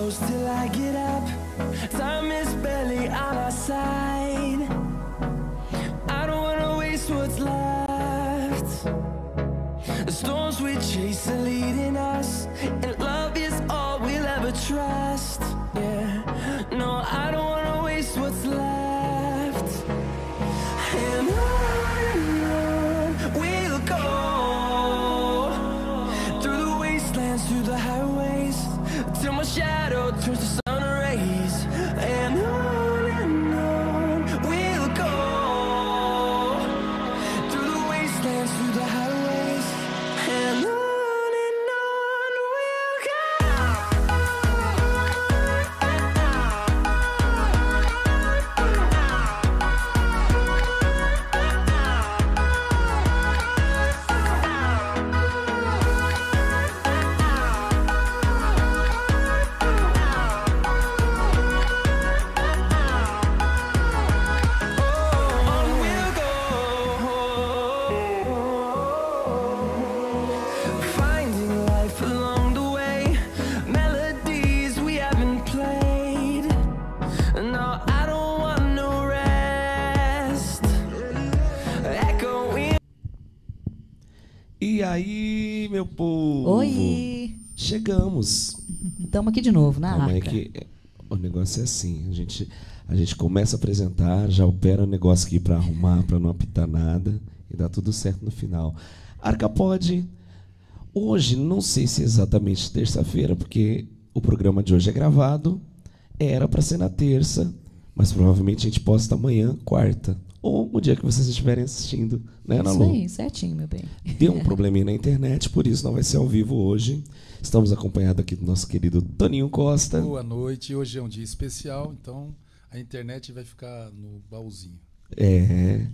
close till I get up. Time is barely on our side. I don't wanna waste what's left. The storms we chase are leading us, and love is all we'll ever trust. Yeah, no, I don't wanna waste what's left. And on we'll go, through the wastelands, through the highways, till my shadow turns to sun rays. And on we'll go, through the wastelands, through the highways, and on we'll go. Finding life along the way, melodies we haven't played. No, I don't want no rest. Echoing. E aí, meu povo? Oi! Chegamos. Estamos aqui de novo, na Calma aí arca. que o negócio é assim, a gente começa a apresentar, já opera o negócio aqui para arrumar, para não apitar nada, e dá tudo certo no final. Arca pode. Hoje, não sei se é exatamente terça-feira, porque o programa de hoje é gravado, era para ser na terça, mas provavelmente a gente posta amanhã, quarta, ou o dia que vocês estiverem assistindo, né, Ana Isso Lu? aí, certinho, meu bem. Deu um probleminha na internet, por isso não vai ser ao vivo hoje. Estamos acompanhados aqui do nosso querido Toninho Costa. Boa noite, hoje é um dia especial, então a internet vai ficar no baúzinho. É,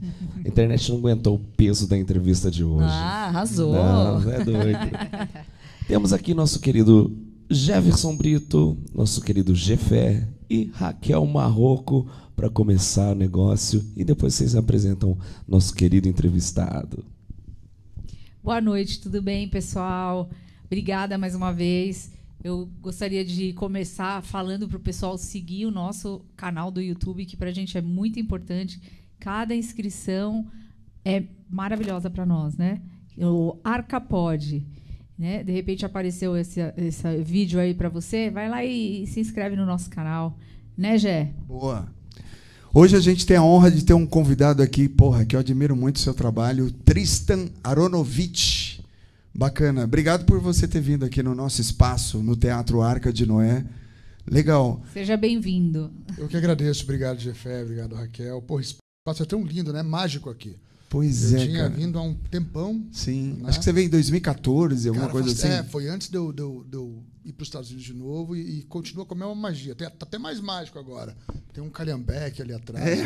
a internet não aguentou o peso da entrevista de hoje. Ah, arrasou. Não, é doido. Temos aqui nosso querido Jefferson Brito, nosso querido Jefé e Raquel Marroco para começar o negócio, e depois vocês apresentam nosso querido entrevistado. Boa noite, tudo bem, pessoal? Obrigada mais uma vez. Eu gostaria de começar falando para o pessoal seguir o nosso canal do YouTube, que para a gente é muito importante. Cada inscrição é maravilhosa para nós, né? O Arcapod, né? De repente apareceu esse vídeo aí para você, vai lá e se inscreve no nosso canal, né, Gé? Boa. Hoje a gente tem a honra de ter um convidado aqui, porra, que eu admiro muito o seu trabalho, Tristan Aronovitch. Bacana. Obrigado por você ter vindo aqui no nosso espaço, no Teatro Arca de Noé. Legal. Seja bem-vindo. Eu que agradeço, obrigado, Jefé, obrigado, Raquel. Pô, esse espaço é tão lindo, né? Mágico aqui. Pois Eu é, tinha cara. vindo há um tempão. Sim. Né? Acho que você veio em 2014, alguma Cara, coisa assim. foi antes de eu ir para os Estados Unidos de novo e continua com a mesma magia. Tá até mais mágico agora. Tem um calhambeque ali atrás,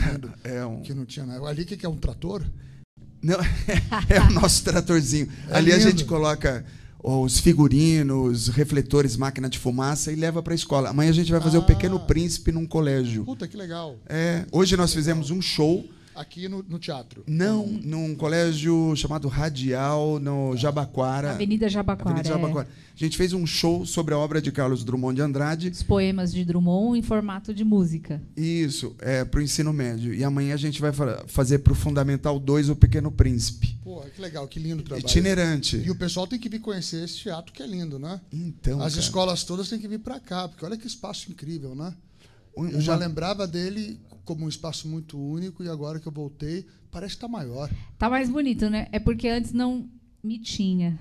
que não tinha nada. Ali, o que é um trator? Não, é o nosso tratorzinho. É Ali a lindo. gente coloca os figurinos, refletores, máquina de fumaça e leva para a escola. Amanhã a gente vai fazer o Pequeno Príncipe num colégio. Puta, que legal. É, hoje nós fizemos um show. Aqui no teatro. Não, num colégio chamado Radial, no Jabaquara. Avenida Jabaquara. Avenida Jabaquara. A gente fez um show sobre a obra de Carlos Drummond de Andrade. Os poemas de Drummond em formato de música. Isso, para o ensino médio. E amanhã a gente vai fazer para o Fundamental 2 o Pequeno Príncipe. Pô, que legal, que lindo o trabalho. Itinerante. E o pessoal tem que vir conhecer esse teatro, que é lindo, né? Então, As cara, escolas todas têm que vir para cá, porque olha que espaço incrível, né? uma- Eu já lembrava dele como um espaço muito único e agora que eu voltei, parece que está maior. Tá mais bonito, né? É porque antes não me tinha.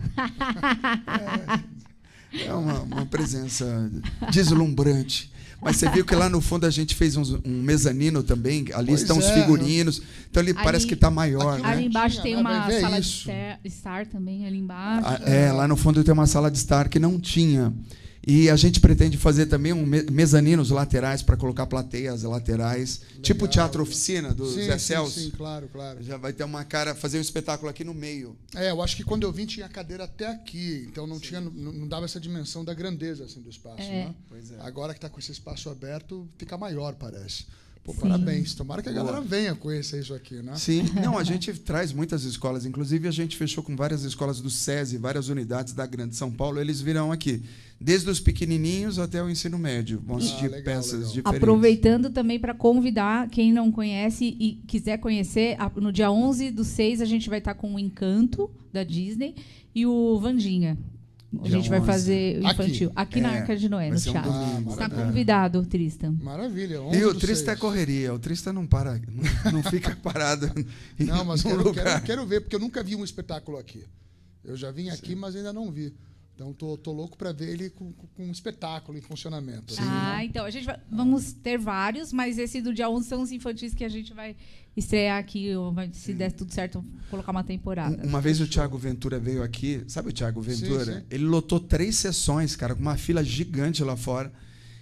É uma presença deslumbrante. Mas você viu que lá no fundo a gente fez um mezanino também. Ali Pois estão os é, figurinos. Então ele parece que está maior, aqui- né? Ali embaixo tinha, tem né? uma Vai ver sala isso. de estar também, ali embaixo. Lá no fundo tem uma sala de estar que não tinha. E a gente pretende fazer também mezaninos laterais para colocar plateias laterais. Tipo o Teatro Oficina do Zé Celso. Sim, claro, claro. Já vai ter uma cara, fazer um espetáculo aqui no meio. Eu acho que quando eu vim tinha a cadeira até aqui, então não dava essa dimensão da grandeza assim, do espaço. Né? Pois é. Agora que está com esse espaço aberto, fica maior, parece. Pô, Sim. parabéns. Tomara que a galera venha conhecer isso aqui, né? Sim, não, a gente traz muitas escolas, inclusive a gente fechou com várias escolas do SESI, várias unidades da Grande São Paulo, eles virão aqui, desde os pequenininhos até o ensino médio, vão assistir legal, peças legal. diferentes. Aproveitando também para convidar quem não conhece e quiser conhecer, no dia 11/6 a gente vai estar com o Encanto da Disney e o Vandinha. A Dia gente vai 11. fazer o infantil aqui na É, Arca de Noé, vai no ser um teatro. domingo. Está maravilha. convidado, Tristan. Maravilha. E o 11/6. Trista é correria, o Trista não para, não fica parado Não, mas num lugar. quero ver, porque eu nunca vi um espetáculo aqui. Eu já vim aqui, mas ainda não vi. Então, tô louco para ver ele com um espetáculo em funcionamento. assim, né? Então, a gente vamos ter vários, mas esse do dia 11 são os infantis que a gente vai estrear aqui, ou se der tudo certo, colocar uma temporada. Uma vez o Thiago Ventura veio aqui, sabe o Thiago Ventura? Sim, sim. Ele lotou 3 sessões, cara, com uma fila gigante lá fora.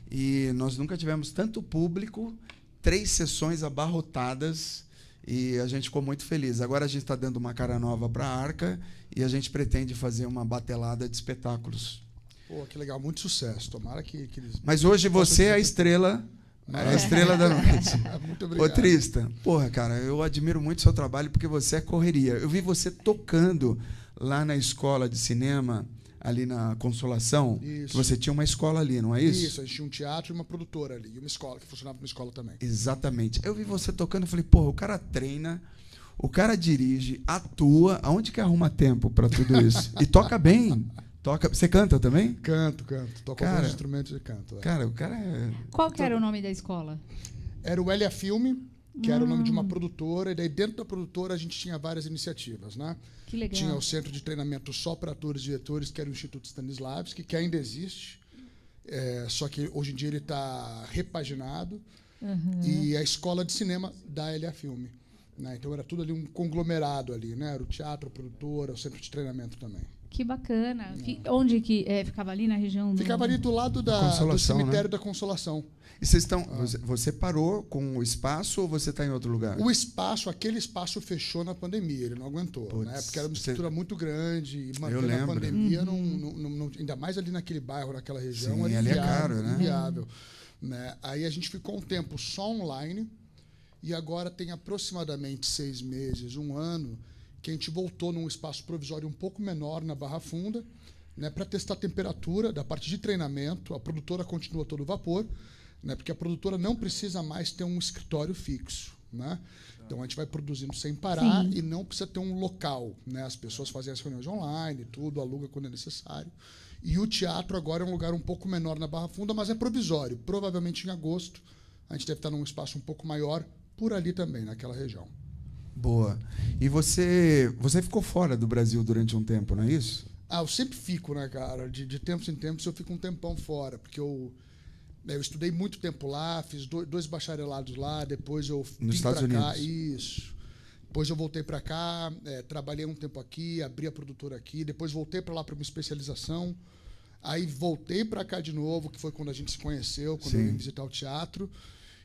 E nós nunca tivemos tanto público, 3 sessões abarrotadas, e a gente ficou muito feliz. Agora a gente está dando uma cara nova para a Arca e a gente pretende fazer uma batelada de espetáculos. Pô, que legal, muito sucesso. Tomara que eles. Mas hoje você é a estrela, a estrela da noite. Muito Ô, obrigado. Trista, porra, cara, eu admiro muito o seu trabalho porque você é correria. Eu vi você tocando lá na escola de cinema, ali na Consolação. Isso. Que você tinha uma escola ali, não é isso? Isso, a gente tinha um teatro e uma produtora ali, e uma escola, que funcionava como escola também. Exatamente. Eu vi você tocando e falei, porra, o cara treina, o cara dirige, atua. Aonde que arruma tempo para tudo isso? E toca bem. Toca. Você canta também? Canto. Toco Cara, alguns instrumentos de canto. é. Cara, o cara é. Qual que era o nome da escola? Era o Elia Filme, que era o nome de uma produtora, e daí dentro da produtora a gente tinha várias iniciativas, né? Que legal. Tinha o centro de treinamento só para atores e diretores, que era o Instituto Stanislavski, que ainda existe, só que hoje em dia ele está repaginado, e a escola de cinema da Elia Filme. Né? Então era tudo ali um conglomerado ali, né? Era o teatro, a produtora, o centro de treinamento também. Que bacana. Onde que ficava ali na região? Ficava ali do lado do Consolação, cemitério né? da Consolação. E vocês estão. Você parou com o espaço ou você está em outro lugar? O espaço, aquele espaço fechou na pandemia, ele não aguentou, Putz, né? Porque era uma estrutura muito grande e manter Eu na lembro. pandemia, ainda mais ali naquele bairro, naquela região, Sim, era ali é inviável, caro, né? inviável, né? Aí a gente ficou um tempo só online e agora tem aproximadamente 6 meses, 1 ano, que a gente voltou num espaço provisório um pouco menor na Barra Funda, né, para testar a temperatura da parte de treinamento. A produtora continua a todo vapor, né, porque a produtora não precisa mais ter um escritório fixo, né? Então a gente vai produzindo sem parar. Sim. E não precisa ter um local, né? As pessoas fazem as reuniões online, tudo, aluga quando é necessário. E o teatro agora é um lugar um pouco menor na Barra Funda, mas é provisório. Provavelmente em agosto a gente deve estar num espaço um pouco maior por ali também, naquela região. Boa. E você ficou fora do Brasil durante um tempo, não é isso? Eu sempre fico, né, cara? De tempos em tempos eu fico um tempão fora, porque eu estudei muito tempo lá, fiz 2 bacharelados lá, depois eu vim Estados pra cá. Unidos. Isso. Depois eu voltei para cá, trabalhei um tempo aqui, abri a produtora aqui, depois voltei para lá para uma especialização. Aí voltei para cá de novo, que foi quando a gente se conheceu, quando eu vim visitar o teatro.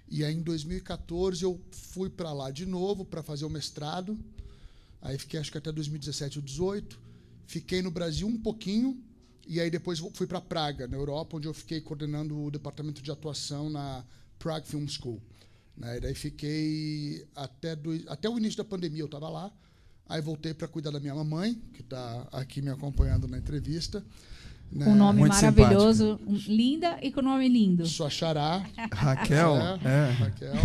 E aí, em 2014, eu fui para lá de novo para fazer o mestrado. Aí fiquei, acho que até 2017 ou 2018. Fiquei no Brasil um pouquinho. E aí depois fui para Praga, na Europa, onde eu fiquei coordenando o departamento de atuação na Prague Film School. Né? E daí fiquei até o início da pandemia, eu estava lá. Aí voltei para cuidar da minha mamãe, que está aqui me acompanhando na entrevista. Né? Um nome Muito maravilhoso, linda e com nome lindo. Sua xará. Raquel? Raquel.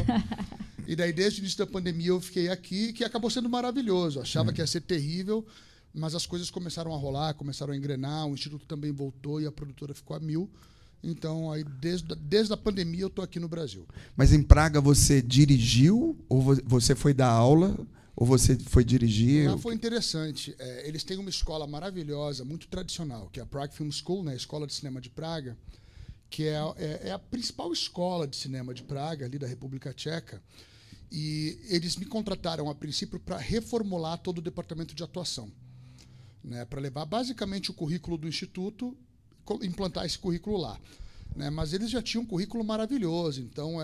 E daí, desde o início da pandemia, eu fiquei aqui, que acabou sendo maravilhoso. Achava que ia ser terrível, mas as coisas começaram a rolar, começaram a engrenar, o Instituto também voltou e a produtora ficou a 1000. Então, aí, desde a pandemia, eu estou aqui no Brasil. Mas em Praga você dirigiu ou você foi dar aula? Ou você foi dirigir? Lá foi interessante. Eles têm uma escola maravilhosa, muito tradicional, que é a Prague Film School, né, a Escola de Cinema de Praga, que é a principal escola de cinema de Praga, ali da República Tcheca. E eles me contrataram, a princípio, para reformular todo o departamento de atuação, né, para levar basicamente o currículo do Instituto, implantar esse currículo lá. Né, mas eles já tinham um currículo maravilhoso, então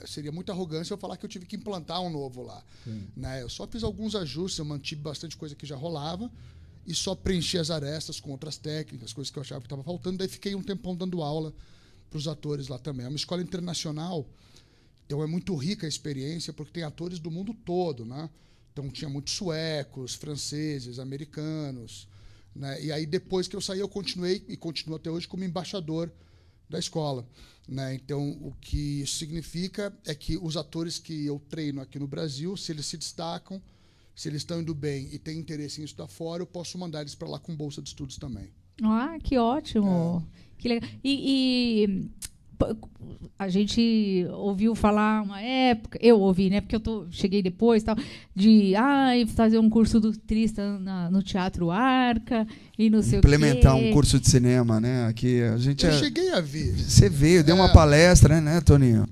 seria muita arrogância eu falar que eu tive que implantar um novo lá. Né, eu só fiz alguns ajustes, eu mantive bastante coisa que já rolava e só preenchi as arestas com outras técnicas, coisas que eu achava que estava faltando. Daí fiquei um tempão dando aula para os atores lá também. É uma escola internacional Então é muito rica a experiência, porque tem atores do mundo todo, né? Então tinha muitos suecos, franceses, americanos, né? E aí depois que eu saí, eu continuei e continuo até hoje como embaixador da escola, né? Então o que isso significa é que os atores que eu treino aqui no Brasil, se eles se destacam, se eles estão indo bem e têm interesse em estudar fora, eu posso mandar eles para lá com bolsa de estudos também. Ah, que ótimo. Que legal. A gente ouviu falar uma época, eu ouvi, né? Porque cheguei depois, tal, de fazer um curso do Tristan no Teatro Arca e não sei o quê. Implementar um curso de cinema, né? Aqui a gente. Eu cheguei a ver. Você veio, deu uma palestra, né, Toninho?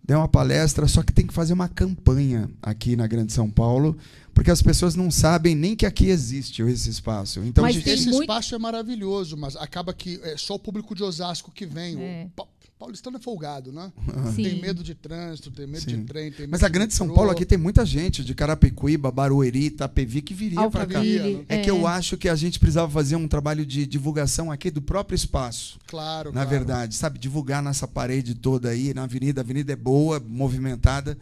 Deu uma palestra, só que tem que fazer uma campanha aqui na Grande São Paulo, porque as pessoas não sabem nem que aqui existe esse espaço. Então, Mas esse espaço é maravilhoso, mas acaba que é só o público de Osasco que vem. Paulistano é folgado, né? Sim. Tem medo de trânsito, tem medo de trem, tem medo Mas a Grande São Paulo aqui tem muita gente de Carapicuíba, Barueri, Itapevi que viria para cá. É que eu acho que a gente precisava fazer um trabalho de divulgação aqui do próprio espaço. Claro, na verdade, sabe? Divulgar nessa parede toda aí, na avenida. A avenida é boa, movimentada,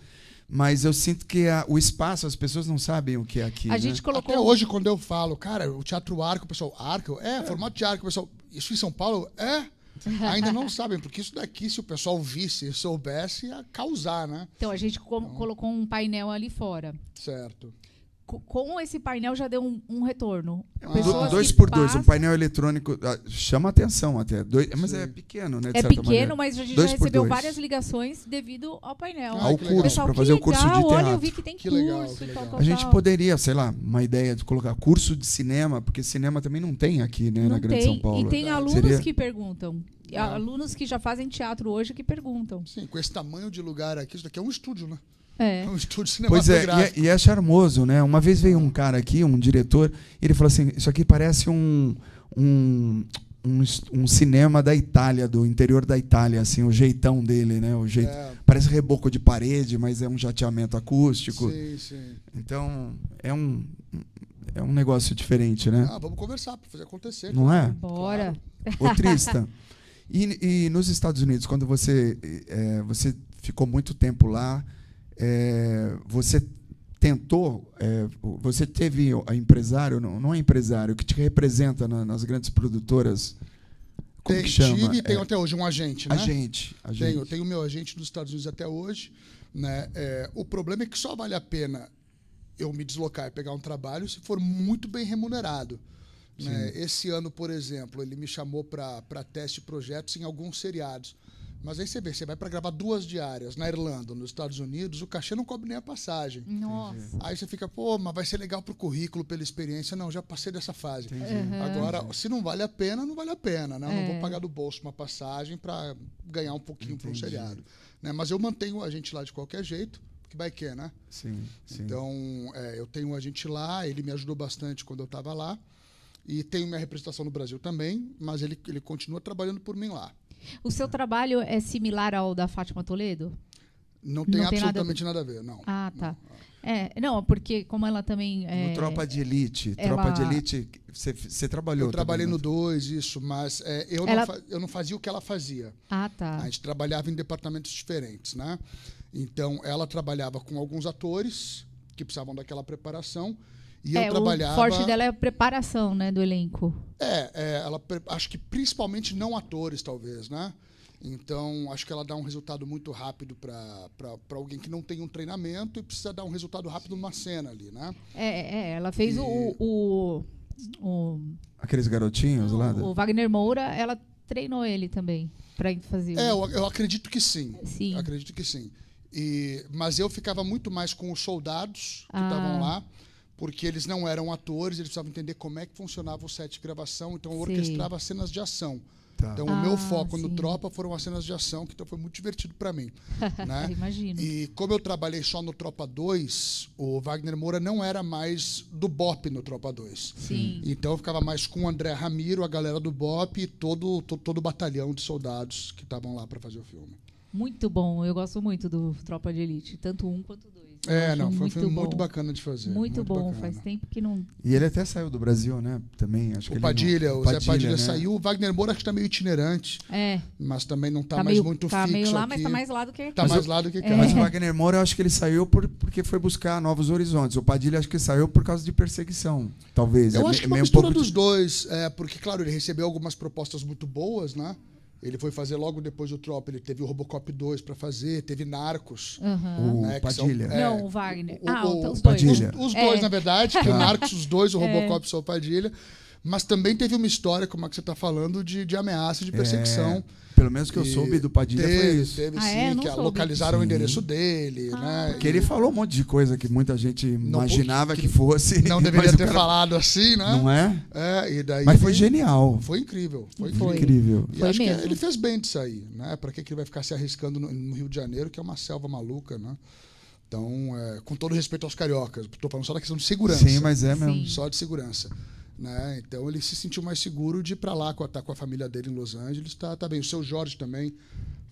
mas eu sinto que o espaço, as pessoas não sabem o que é aqui. A gente colocou... Até hoje, quando eu falo, cara, o Teatro Arco, o pessoal, Arco? Formato de Arco, o pessoal, isso em São Paulo? Ainda não sabem, porque isso daqui, se o pessoal visse e soubesse, ia causar, né? Então, a gente colocou um painel ali fora. Certo. Com esse painel já deu um retorno. 2x2, um painel eletrônico chama atenção até. Mas é pequeno, né? É pequeno, mas a gente já recebeu várias ligações devido ao painel. Ao curso, para fazer o curso de teatro. Olha, eu vi que tem curso. A gente poderia, sei lá, uma ideia de colocar curso de cinema, porque cinema também não tem aqui, né, na Grande São Paulo. E tem alunos que perguntam. Alunos que já fazem teatro hoje que perguntam. Sim, com esse tamanho de lugar aqui, isso daqui é um estúdio, né? É um estúdio cinematográfico. Pois e é charmoso, né? Uma vez veio um cara aqui, um diretor, e ele falou assim, isso aqui parece um cinema da Itália, do interior da Itália, assim, o jeitão dele, né? Parece reboco de parede, mas é um jateamento acústico. Sim. Então, é um negócio diferente, né? Vamos conversar para fazer acontecer. Não é? Bora. Ô, Tristan, e nos Estados Unidos, quando você ficou muito tempo lá, você tentou, você teve a empresário, não é empresário, que te representa nas grandes produtoras, como que chama? Tive e tenho até hoje um agente, né? Agente. Tenho meu agente nos Estados Unidos até hoje, né? O problema é que só vale a pena eu me deslocar e pegar um trabalho se for muito bem remunerado. Né? Esse ano, por exemplo, ele me chamou para teste de projetos em alguns seriados. Mas aí você vai para gravar 2 diárias na Irlanda, nos Estados Unidos, o cachê não cobre nem a passagem. Nossa. Aí você fica, mas vai ser legal pro currículo, pela experiência. Não, já passei dessa fase. Agora, se não vale a pena, não vale a pena. Né? Eu não vou pagar do bolso uma passagem para ganhar um pouquinho para um seriado. Né? Mas eu mantenho a gente lá de qualquer jeito, que vai que, né? Sim. Então, eu tenho um agente lá, ele me ajudou bastante quando eu estava lá. E tenho minha representação no Brasil também, mas ele continua trabalhando por mim lá. O seu trabalho é similar ao da Fátima Toledo? Não tem absolutamente nada a ver, não. Ah, tá. Não, porque como ela também... No Tropa de Elite. Tropa de Elite, você trabalhou. Eu trabalhei também, no 2, isso, mas eu não fazia o que ela fazia. Ah, tá. A gente trabalhava em departamentos diferentes, né? Então, ela trabalhava com alguns atores que precisavam daquela preparação. E eu trabalhava... O forte dela é a preparação, né, do elenco. Ela acho que principalmente não atores, talvez, né? Então, acho que ela dá um resultado muito rápido para alguém que não tem um treinamento e precisa dar um resultado rápido numa cena ali, né? Ela fez aqueles garotinhos lá? O Wagner Moura, ela treinou ele também para fazer. Eu acredito que sim. Sim. Eu acredito que sim. Mas eu ficava muito mais com os soldados que estavam lá, porque eles não eram atores, eles precisavam entender como é que funcionava o set de gravação, então eu orquestrava cenas de ação. Tá. Então, o meu foco no Tropa foram as cenas de ação, que então foi muito divertido para mim. Né? Imagino. E como eu trabalhei só no Tropa 2, o Wagner Moura não era mais do BOP no Tropa 2. Sim. Então, eu ficava mais com o André Ramiro, a galera do BOP e todo o batalhão de soldados que estavam lá para fazer o filme. Muito bom, eu gosto muito do Tropa de Elite, tanto 1 quanto 2. Não, foi um filme bom. muito bacana de fazer. Muito bom, bacana. faz tempo que não... E ele até saiu do Brasil, né? Também, acho que O Padilha, o Zé Padilha né? saiu. O Wagner Moura acho que tá meio itinerante, mas também não tá mais meio, muito tá fixo meio lá, aqui. mas tá mais lá do que aqui. Tá mais lá do que cá. Mas o Wagner Moura, eu acho que ele saiu porque foi buscar novos horizontes. O Padilha, acho que saiu por causa de perseguição, talvez. Eu acho que uma meio mistura pouco dos dois, porque, claro, ele recebeu algumas propostas muito boas, né? Ele foi fazer logo depois do Trop, ele teve o Robocop 2 para fazer, teve Narcos. O né, Padilha. Não, o Wagner. Os dois. Padilha. Os dois, na verdade, que o Narcos, os dois, o Robocop e o Padilha. Mas também teve uma história, como é que você está falando, de ameaça, de perseguição. Pelo menos que eu soube do Padilha foi isso. Teve Ah, sim, não que soube. localizaram o endereço dele, né? Porque ele falou um monte de coisa que muita gente imaginava que que fosse. Não deveria mas o ter cara- falado assim, né? Não é? E daí Mas foi genial. Foi incrível. Foi Foi. Incrível. E Foi acho mesmo. que ele fez bem disso aí, né? Para que ele vai ficar se arriscando no Rio de Janeiro, que é uma selva maluca, né? Então, com todo respeito aos cariocas, estou falando só da questão de segurança. Sim, mas é mesmo. Sim. Só de segurança. Né? Então ele se sentiu mais seguro de ir para lá, tá com a família dele em Los Angeles, tá bem. O seu Jorge também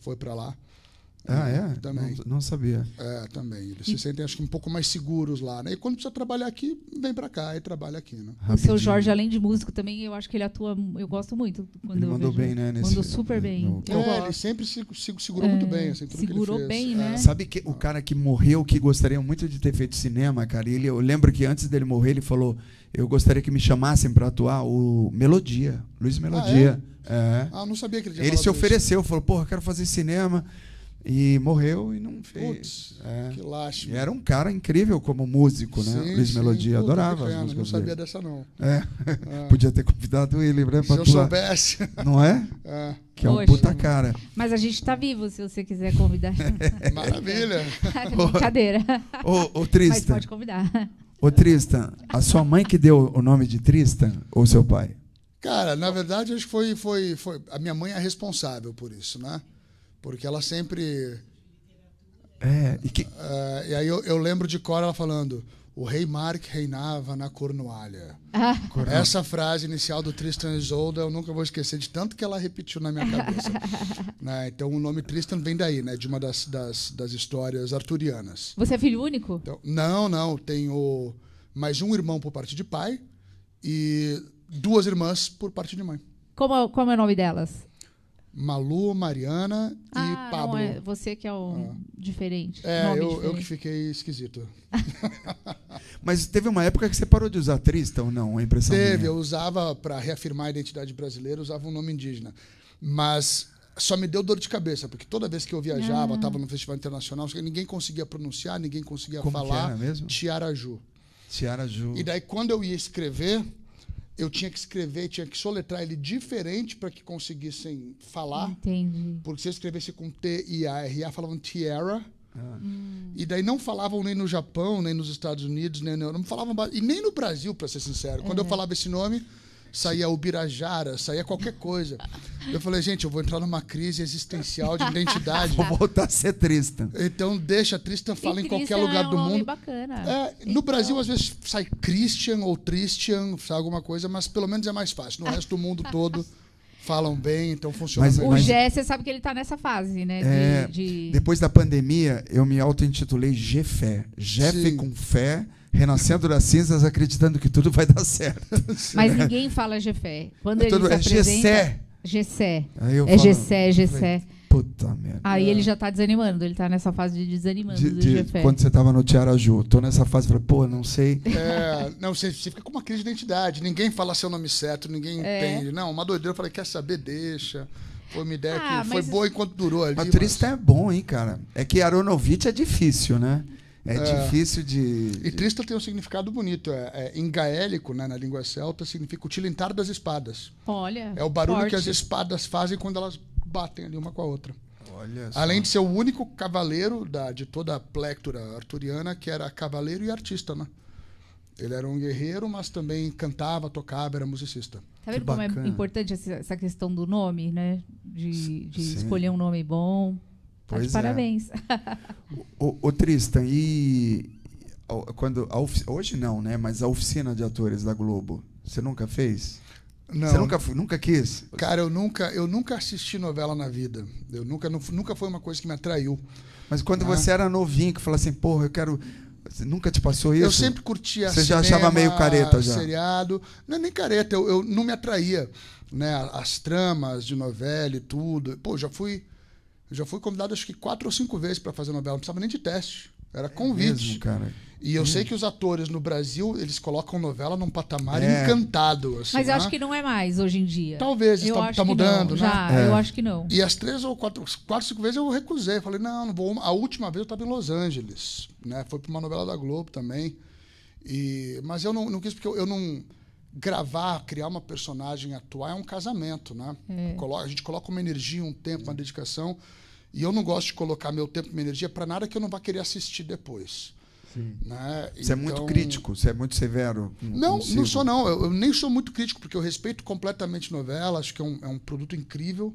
foi para lá. Ah, é? Também. Não sabia. Também. Eles se sentem, acho que, um pouco mais seguros lá. Né? E quando precisa trabalhar aqui, vem para cá e trabalha aqui. Né? O seu Jorge, além de músico, também eu acho que ele atua. Eu gosto muito. Quando Ele eu mandou vejo. bem, né? Mandou super bem. Eu Ele gosto. sempre segurou muito bem. Assim, tudo Segurou que ele fez. bem, né? Sabe que o cara que morreu, que gostaria muito de ter feito cinema, cara, eu lembro que antes dele morrer, ele falou: eu gostaria que me chamassem para atuar o Melodia, Luiz Melodia. Não sabia que ele tinha Ele se falado ofereceu, falou: porra, quero fazer cinema. E morreu e não fez. Putz, que lástima. E era um cara incrível como músico, né? Sim, Luiz sim. Melodia, Puta, adorava que as pena, músicas não sabia dele. dessa, não. Podia ter convidado ele, né? Se Pra eu atuar. soubesse. Não é? Que é um Poxa. puta cara. Mas a gente tá vivo, se você quiser convidar. Maravilha. Brincadeira. Ô, Mas Tristan. pode convidar. Ô, Tristan, a sua mãe que deu o nome de Tristan ou seu pai? Cara, na verdade, acho que foi. A minha mãe é responsável por isso, né? Porque ela sempre. E aí eu lembro de cor ela falando: o rei Mark reinava na Cornualha. Essa frase inicial do Tristan Isolde eu nunca vou esquecer de tanto que ela repetiu na minha cabeça. Né? Então o nome Tristan vem daí, né? De uma das histórias arturianas. Você é filho único? Então, não. Tenho mais um irmão por parte de pai e 2 irmãs por parte de mãe. Como é o nome delas? Malu, Mariana e Pablo. Não é você que é o diferente. Eu diferente. que fiquei esquisito. Mas teve uma época que você parou de usar Tristan ou não? A impressão Teve, minha. eu usava, para reafirmar a identidade brasileira, usava um nome indígena. Mas só me deu dor de cabeça, porque toda vez que eu viajava, estava no festival internacional, ninguém conseguia pronunciar, ninguém conseguia Como que falar era mesmo? Tiaraju. Tiaraju. E daí, quando eu ia escrever, eu tinha que escrever, tinha que soletrar ele diferente para que conseguissem falar. Entendi. Porque se eu escrevesse com T-I-A-R-A, falavam Tiara. E daí não falavam nem no Japão, nem nos Estados Unidos, não falavam, e nem no Brasil, para ser sincero. Quando eu falava esse nome, saía Ubirajara, saía qualquer coisa. Eu falei, gente, eu vou entrar numa crise existencial de identidade. Vou voltar a ser Tristan. Então deixa, Tristan fala em qualquer Tristan lugar do é um nome mundo. bacana. No Brasil, às vezes, sai Christian ou Tristian, sai alguma coisa, mas pelo menos é mais fácil. No resto do mundo todo falam bem, então funciona Mas- bem. O Gé, você sabe que ele tá nessa fase, né? de... Depois da pandemia, eu me auto-intitulei Gefé. Jefe Sim. com fé, renascendo das cinzas, acreditando que tudo vai dar certo. Mas ninguém fala Gefé. Quando ele Tudo se é apresenta... Gessé. Gessé. Aí eu É falo, Gessé. Puta merda. Aí ele já tá desanimando, ele tá nessa fase de desanimando do Gefé. Quando você tava no Tiaraju, tô nessa fase, falei, pô, não sei. Não, você fica com uma crise de identidade. Ninguém fala seu nome certo, ninguém entende. Não, uma doideira. Eu falei, quer saber? Deixa. Foi uma ideia que foi mas- boa enquanto durou ali. Mas Tristan é bom, hein, cara? É que Aronovitch é difícil, né? Difícil de... E Tristan tem um significado bonito. Em gaélico, né, na língua celta, significa o tilintar das espadas. Olha, É o barulho forte. que as espadas fazem quando elas batem ali uma com a outra. Olha só. Além de ser o único cavaleiro de toda a plectura arturiana que era cavaleiro e artista, né? Ele era um guerreiro, mas também cantava, tocava, era musicista. Tá vendo Que como é bacana. importante essa questão do nome, né? De Sim. escolher um nome bom. Tá Pois de é. parabéns. Ô Tristan, quando hoje não, né? Mas a oficina de atores da Globo, você nunca fez? Não. Você nunca quis? Cara, eu nunca assisti novela na vida. Nunca foi uma coisa que me atraiu. Mas quando você era novinho, que falou assim, porra, eu quero... Nunca te passou isso? Eu sempre curtia Você já cinema, achava meio careta já? seriado. Não é nem careta, eu não me atraía, né? As tramas de novela e tudo. Pô, já fui convidado acho que 4 ou 5 vezes para fazer novela. Não precisava nem de teste. Era convite. Mesmo, cara. E eu sei que os atores no Brasil, eles colocam novela num patamar encantado. Assim, Mas eu né? acho que não é mais hoje em dia. Talvez, eu acho está que mudando, não. né? Já, eu acho que não. E as 3 ou 4, 5 vezes eu recusei. Falei, não vou. A última vez eu estava em Los Angeles, né? Foi para uma novela da Globo também. Mas eu não quis, porque eu não... Gravar, criar uma personagem, atuar é um casamento, né? A gente coloca uma energia, um tempo, uma dedicação. E eu não gosto de colocar meu tempo e minha energia para nada que eu não vá querer assistir depois. Sim. Né? Você é muito crítico, você é muito severo. Não sou não. Eu nem sou muito crítico, porque eu respeito completamente novela, acho que é um produto incrível,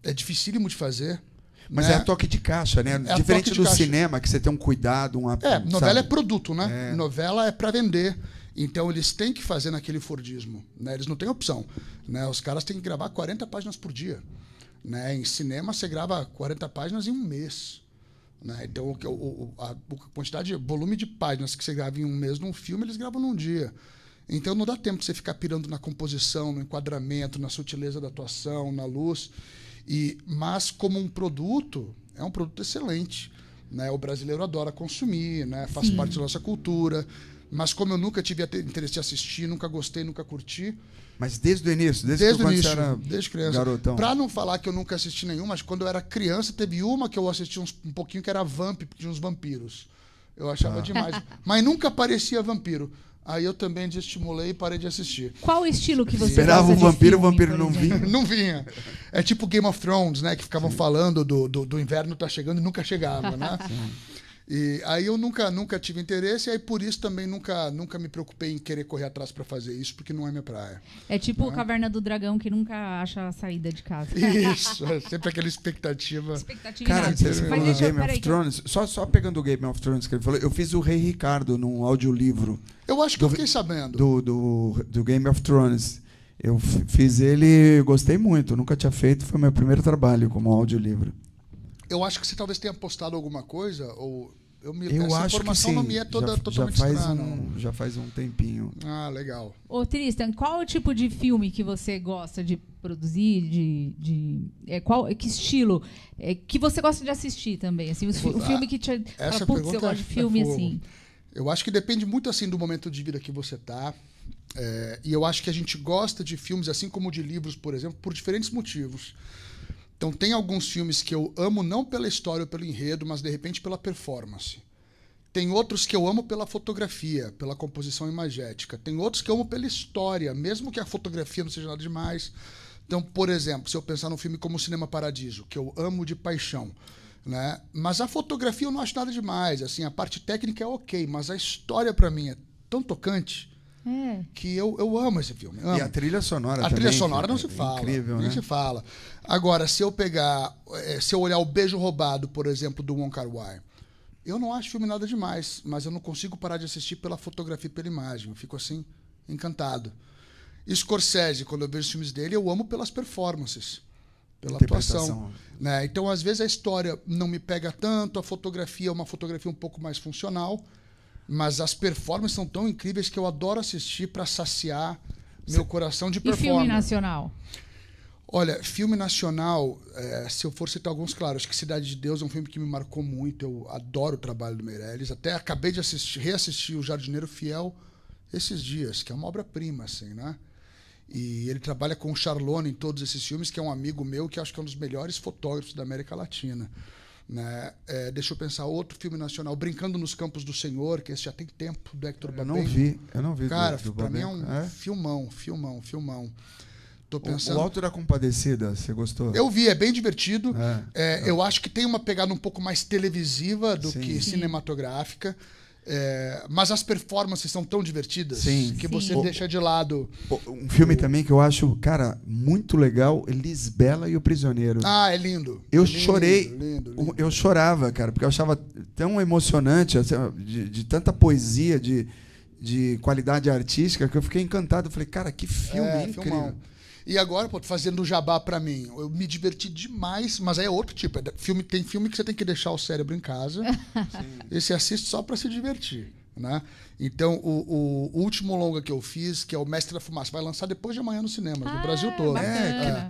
é dificílimo de fazer. Mas né? é a toque de caixa, né? É diferente toque de do caixa. Cinema, que você tem um cuidado, novela sabe? é produto, né? Novela é para vender. Então eles têm que fazer naquele Fordismo, né? Eles não têm opção, né? Os caras têm que gravar 40 páginas por dia, né? Em cinema você grava 40 páginas em um mês, né? Então a quantidade, volume de páginas que você grava em um mês num filme, eles gravam num dia. Então não dá tempo de você ficar pirando na composição, no enquadramento, na sutileza da atuação, na luz. Mas como um produto, é um produto excelente, né? O brasileiro adora consumir, né? Faz parte da nossa cultura. Mas como eu nunca tive interesse de assistir, nunca gostei, nunca curti. Mas desde o início? Desde o início, você era desde criança. garotão? Pra não falar que eu nunca assisti nenhuma, mas quando eu era criança, teve uma que eu assisti um pouquinho, que era Vamp, de uns vampiros. Eu achava demais. Mas nunca parecia vampiro. Aí eu também desestimulei e parei de assistir. Qual o estilo que você Esperava gosta o vampiro, de filme, o vampiro por não exemplo? vinha. Não vinha. É tipo Game of Thrones, né? Que ficavam falando do inverno tá chegando e nunca chegava, né? E aí eu nunca tive interesse, e aí por isso também nunca me preocupei em querer correr atrás para fazer isso, porque não é minha praia. É tipo Caverna do Dragão, que nunca acha a saída de casa. Isso, é sempre aquela expectativa. Expectativa Cara, nada. você falou Mas do deixa eu... Game Peraí, of Thrones, só pegando o Game of Thrones que ele falou, eu fiz o Rei Ricardo num audiolivro Eu acho que eu fiquei sabendo. do Game of Thrones. Eu fiz ele, gostei muito, nunca tinha feito, foi meu primeiro trabalho como audiolivro. Eu acho que você talvez tenha postado alguma coisa, ou Eu essa acho que informação sim. não me é totalmente estranha. Já faz um tempinho. Ah, legal. Ô, Tristan, qual é o tipo de filme que você gosta de produzir? Que estilo? Que você gosta de assistir também? Assim, o filme que te... Essa fala, putz, pergunta eu gosto de é filme fogo. assim. Eu acho que depende muito assim do momento de vida que você está. E eu acho que a gente gosta de filmes, assim como de livros, por exemplo, por diferentes motivos. Então, tem alguns filmes que eu amo não pela história ou pelo enredo, mas de repente pela performance. Tem outros que eu amo pela fotografia, pela composição imagética. Tem outros que eu amo pela história, mesmo que a fotografia não seja nada demais. Então, por exemplo, se eu pensar num filme como Cinema Paradiso, que eu amo de paixão, né? Mas a fotografia eu não acho nada demais. Assim, a parte técnica é ok, mas a história, para mim, é tão tocante que eu amo esse filme. Amo. E a trilha sonora A também. trilha sonora não é se fala. Incrível, nem né? se fala. Agora, se eu olhar O Beijo Roubado, por exemplo, do Wong Kar-wai, eu não acho filme nada demais, mas eu não consigo parar de assistir pela fotografia e pela imagem. Eu fico assim, encantado. Scorsese, quando eu vejo os filmes dele, eu amo pelas performances, pela atuação. Né? Então, às vezes, a história não me pega tanto, a fotografia é uma fotografia um pouco mais funcional, mas as performances são tão incríveis que eu adoro assistir para saciar meu coração de E performance. filme nacional? Olha, filme nacional, se eu for citar alguns, claro, acho que Cidade de Deus é um filme que me marcou muito, eu adoro o trabalho do Meirelles, até acabei de reassistir O Jardineiro Fiel esses dias, que é uma obra-prima, assim, né? E ele trabalha com o Charlone em todos esses filmes, que é um amigo meu, que acho que é um dos melhores fotógrafos da América Latina. Né? Deixa eu pensar, outro filme nacional, Brincando nos Campos do Senhor, que esse já tem tempo, do Hector Babenco. Eu não vi. Cara, do pra mim é Babenco. um filmão. Tô pensando... O Alto da Compadecida, você gostou? Eu vi, é bem divertido. Eu acho que tem uma pegada um pouco mais televisiva do que cinematográfica. Mas as performances são tão divertidas que você deixa de lado. Um filme também que eu acho, cara, muito legal, Lisbela e o Prisioneiro. Ah, é lindo. Eu lindo, chorei, lindo. eu chorava, cara, porque eu achava tão emocionante, assim, de tanta poesia, de qualidade artística que eu fiquei encantado. Eu falei, cara, que filme incrível. Filmão. E agora, pô, fazendo jabá pra mim, eu me diverti demais, mas aí é outro tipo. Tem filme que você tem que deixar o cérebro em casa e você assiste só pra se divertir, né? Então, o último longa que eu fiz, que é o Mestre da Fumaça, vai lançar depois de amanhã nos cinemas, no Brasil todo.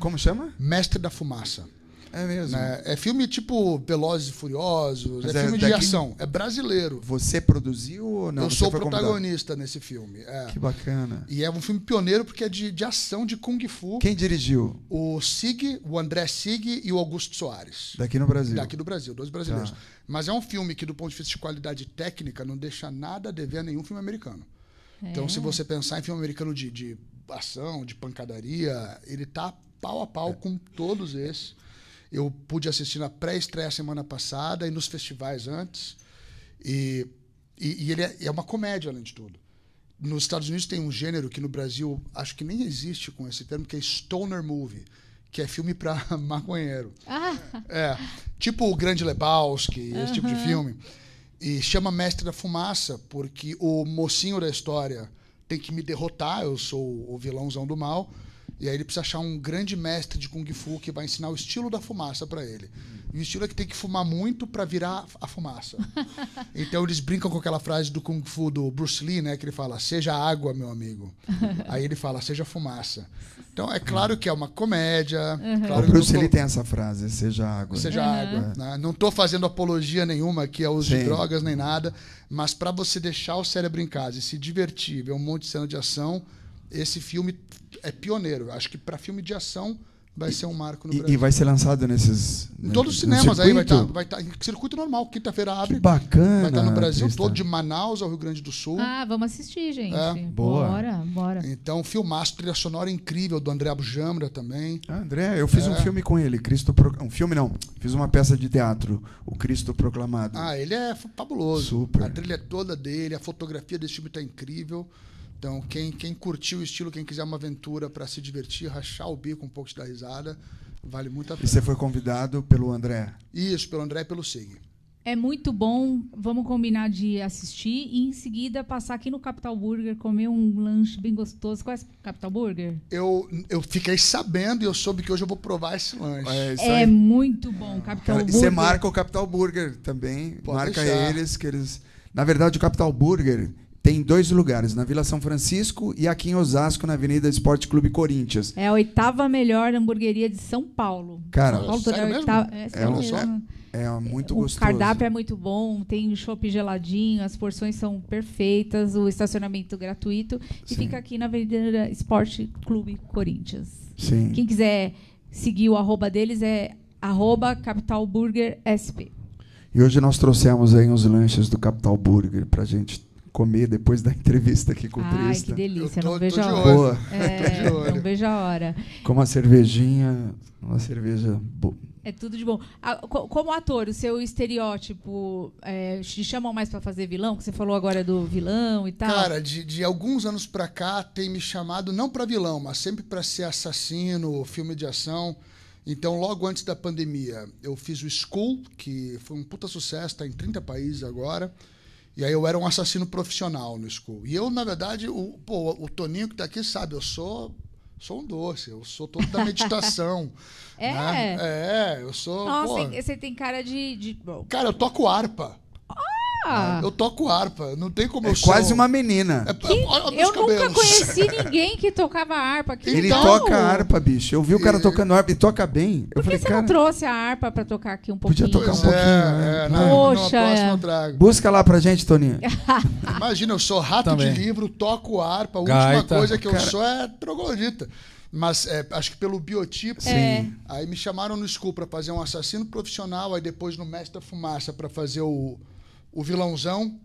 Como chama? Mestre da Fumaça. É mesmo. Né? É filme tipo Velozes e Furiosos, Mas é filme de daqui- ação, é brasileiro. Você produziu ou não? Eu Você sou o foi convidado? protagonista nesse filme. Que bacana. E é um filme pioneiro porque é de ação, de Kung Fu. Quem dirigiu? O André Sig e o Augusto Soares. Daqui no Brasil. Daqui do Brasil, 2 brasileiros. Tá. Mas é um filme que, do ponto de vista de qualidade técnica, não deixa nada a dever a nenhum filme americano. Então, se você pensar em filme americano de ação, de pancadaria, ele tá pau a pau com todos esses. Eu pude assistir na pré-estreia semana passada e nos festivais antes. E ele é uma comédia, além de tudo. Nos Estados Unidos tem um gênero que no Brasil acho que nem existe com esse termo, que é stoner movie, que é filme para maconheiro. Tipo o Grande Lebowski, esse tipo de filme. E chama Mestre da Fumaça, porque o mocinho da história tem que me derrotar, eu sou o vilãozão do mal, e aí ele precisa achar um grande mestre de Kung Fu que vai ensinar o estilo da fumaça para ele. E o estilo é que tem que fumar muito para virar a fumaça. Então eles brincam com aquela frase do Kung Fu do Bruce Lee, né, que ele fala, seja água, meu amigo. Aí ele fala, seja fumaça. Então é claro que é uma comédia. Claro O Bruce Lee tem essa frase, seja água. Seja água. Né? Não estou fazendo apologia nenhuma aqui ao uso de drogas nem nada, mas para você deixar o cérebro em casa e se divertir, ver um monte de cena de ação, esse filme é pioneiro. Acho que para filme de ação vai ser um marco no Brasil. E vai ser lançado nesses... Em todos os cinemas aí vai estar em circuito normal. Quinta-feira abre. Que bacana. Vai estar no Brasil Tristan. todo, de Manaus ao Rio Grande do Sul. Vamos assistir, gente. Boa. Bora. Então, filmaço, trilha sonora incrível do André Abujamra também. André, eu fiz um filme com ele, um filme não, fiz uma peça de teatro, o Cristo Proclamado. Ele é fabuloso. Super. A trilha toda dele, a fotografia desse filme está incrível. Então, quem curtiu o estilo, quem quiser uma aventura para se divertir, rachar o bico um pouco de dar risada, vale muito a pena. E você foi convidado pelo André? Isso, pelo André e pelo Sig. É muito bom. Vamos combinar de assistir e em seguida passar aqui no Capital Burger, comer um lanche bem gostoso. Conhece o Capital Burger? Eu fiquei sabendo e eu soube que hoje eu vou provar esse lanche. Isso aí. Muito bom, Capital Cara, e Burger. você marca o Capital Burger também, Pode marca deixar. eles, que eles... Na verdade, o Capital Burger tem 2 lugares, na Vila São Francisco e aqui em Osasco, na Avenida Esporte Clube Corinthians. É a 8ª melhor hamburgueria de São Paulo. Cara, São Paulo sério é a mesmo? 8ª. É sério mesmo. É muito O gostoso. cardápio é muito bom, tem chopp geladinho, as porções são perfeitas, o estacionamento gratuito. E fica aqui na Avenida Esporte Clube Corinthians. Sim. Quem quiser seguir o @ deles é @capitalburgersp. E hoje nós trouxemos aí uns lanches do Capital Burger pra gente comer depois da entrevista aqui com o Ai, Tristan. que delícia, Eu tô não vejo de a olho. hora. Boa. Tô de olho. Não vejo a hora. Com uma cervejinha, uma cerveja boa. É tudo de bom. Como ator, o seu estereótipo, te chamam mais para fazer vilão? Que você falou agora do vilão e tal. Cara, de alguns anos pra cá tem me chamado não pra vilão, mas sempre pra ser assassino, filme de ação. Então, logo antes da pandemia, eu fiz o School, que foi um puta sucesso, tá em 30 países agora. E aí eu era um assassino profissional no School. E eu, na verdade, o Toninho que tá aqui sabe, eu sou um doce, eu sou todo da meditação. Né? Eu sou... Nossa, você tem cara de... Cara, eu toco harpa. Eu toco harpa, não tem como eu sou... Quase uma menina. Olha meus Eu nunca cabelos. conheci ninguém que tocava harpa. Que Ele então, toca harpa, bicho. Eu vi o cara tocando harpa e toca bem. Por que você não trouxe a harpa para tocar aqui um Podia pouquinho? tocar um Pois pouquinho, né? Poxa, na próxima eu trago. Busca lá pra gente, Toninho. Imagina, eu sou rato Também. de livro, toco harpa, a Gaita. última coisa que eu sou é troglodita. Mas acho que pelo biotipo, aí me chamaram no School para fazer um assassino profissional, aí depois no Mestre da Fumaça para fazer o vilãozão.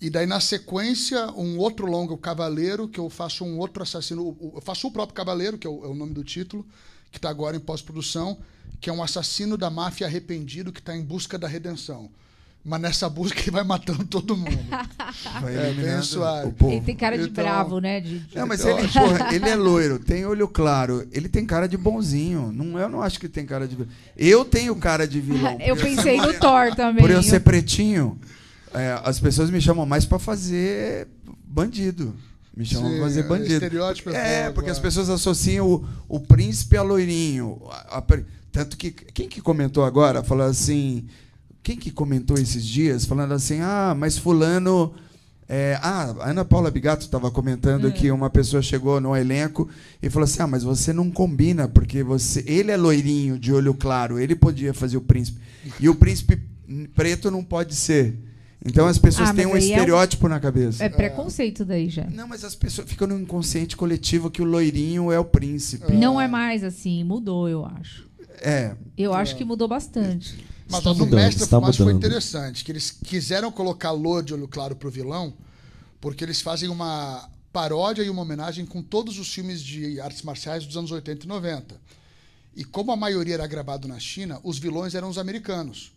E daí, na sequência, um outro longa, o Cavaleiro, que eu faço um outro assassino. Eu faço o próprio Cavaleiro, que é o nome do título, que está agora em pós-produção, que é um assassino da máfia arrependido que está em busca da redenção. Mas nessa busca ele vai matando todo mundo. Vai bem eliminando suave. o povo. Ele tem cara de Então- bravo, né? Não, mas ele, porra, ele é loiro, tem olho claro, ele tem cara de bonzinho. Eu não acho que tem cara de vilão. Eu tenho cara de vilão. Eu pensei no Thor também. Por eu ser pretinho, as pessoas me chamam mais pra fazer bandido. Me chamam Sim, pra fazer bandido. estereótipo Porque agora. as pessoas associam o príncipe a loirinho. Tanto que... Quem que comentou agora? Falou assim... Quem que comentou esses dias? Falando assim, mas fulano... a Ana Paula Bigato estava comentando que uma pessoa chegou no elenco e falou assim, mas você não combina, porque ele é loirinho, de olho claro, ele podia fazer o príncipe. E o príncipe preto não pode ser. Então as pessoas têm um estereótipo na cabeça. É preconceito daí já. Não, mas as pessoas ficam no inconsciente coletivo que o loirinho é o príncipe. Não é mais assim, mudou, eu acho. Eu acho que mudou bastante. Mas Está o do mudando, Mestre está Fumaça foi mudando. interessante, que eles quiseram colocar loiro de olho claro pro vilão, porque eles fazem uma paródia e uma homenagem com todos os filmes de artes marciais dos anos 80 e 90. E como a maioria era gravado na China, os vilões eram os americanos.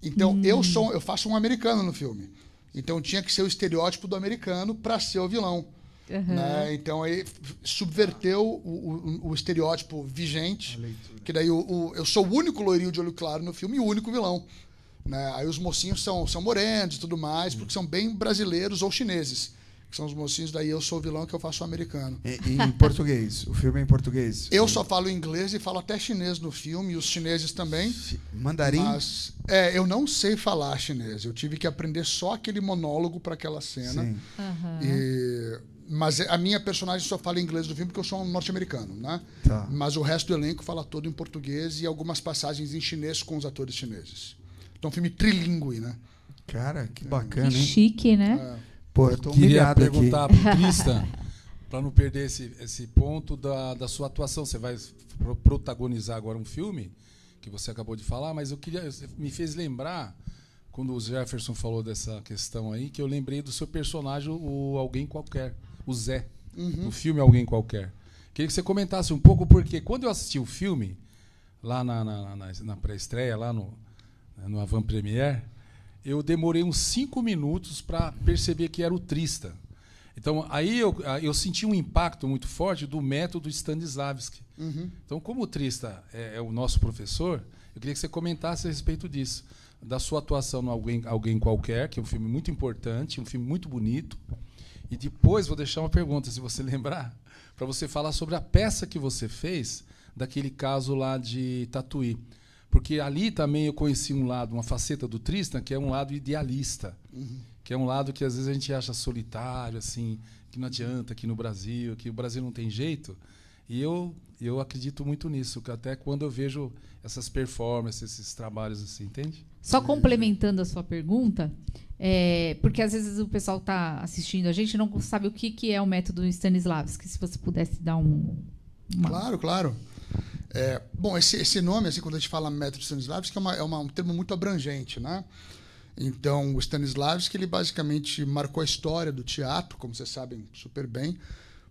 Então, eu faço um americano no filme. Então, tinha que ser o estereótipo do americano para ser o vilão. Né? Então, aí subverteu o estereótipo vigente, que daí eu sou o único loirinho de olho claro no filme e o único vilão. Né? Aí os mocinhos são morenos e tudo mais, porque são bem brasileiros ou chineses. Que são os mocinhos, daí eu sou o vilão, que eu faço o americano. Em português. O filme é em português. Eu só falo inglês e falo até chinês no filme, e os chineses também. Mandarim? Mas eu não sei falar chinês. Eu tive que aprender só aquele monólogo para aquela cena. Sim. Mas a minha personagem só fala inglês no filme porque eu sou um norte-americano, né? Tá. Mas o resto do elenco fala todo em português e algumas passagens em chinês com os atores chineses. Então, é um filme trilingüe, né? Cara, que bacana, Que hein? chique, né? Pô, eu tô Queria humilhado perguntar aqui. para o Tristan, para não perder esse ponto da sua atuação. Você vai protagonizar agora um filme que você acabou de falar, mas me fez lembrar, quando o Jefferson falou dessa questão aí, que eu lembrei do seu personagem, o Alguém Qualquer, o Zé, no filme Alguém Qualquer. Queria que você comentasse um pouco, porque quando eu assisti o filme, lá na pré-estreia, lá no Avant Premiere, eu demorei uns 5 minutos para perceber que era o Tristan. Então, aí eu senti um impacto muito forte do método Stanislavski. Então, como o Tristan é o nosso professor, eu queria que você comentasse a respeito disso, da sua atuação no Alguém Qualquer, que é um filme muito importante, um filme muito bonito. E depois vou deixar uma pergunta, se você lembrar, para você falar sobre a peça que você fez daquele caso lá de Tatuí. Porque ali também eu conheci um lado, uma faceta do Tristan, que é um lado idealista, que é um lado que às vezes a gente acha solitário, assim, que não adianta aqui no Brasil, que o Brasil não tem jeito. E eu acredito muito nisso, que até quando eu vejo essas performances, esses trabalhos assim, entende? Só complementando a sua pergunta, porque às vezes o pessoal está assistindo a gente e não sabe o que é o método Stanislavski. Se você pudesse dar Claro, claro. Bom, esse nome, assim, quando a gente fala método Stanislavski, é um termo muito abrangente, né? Então, o Stanislavski, ele basicamente marcou a história do teatro, como vocês sabem super bem,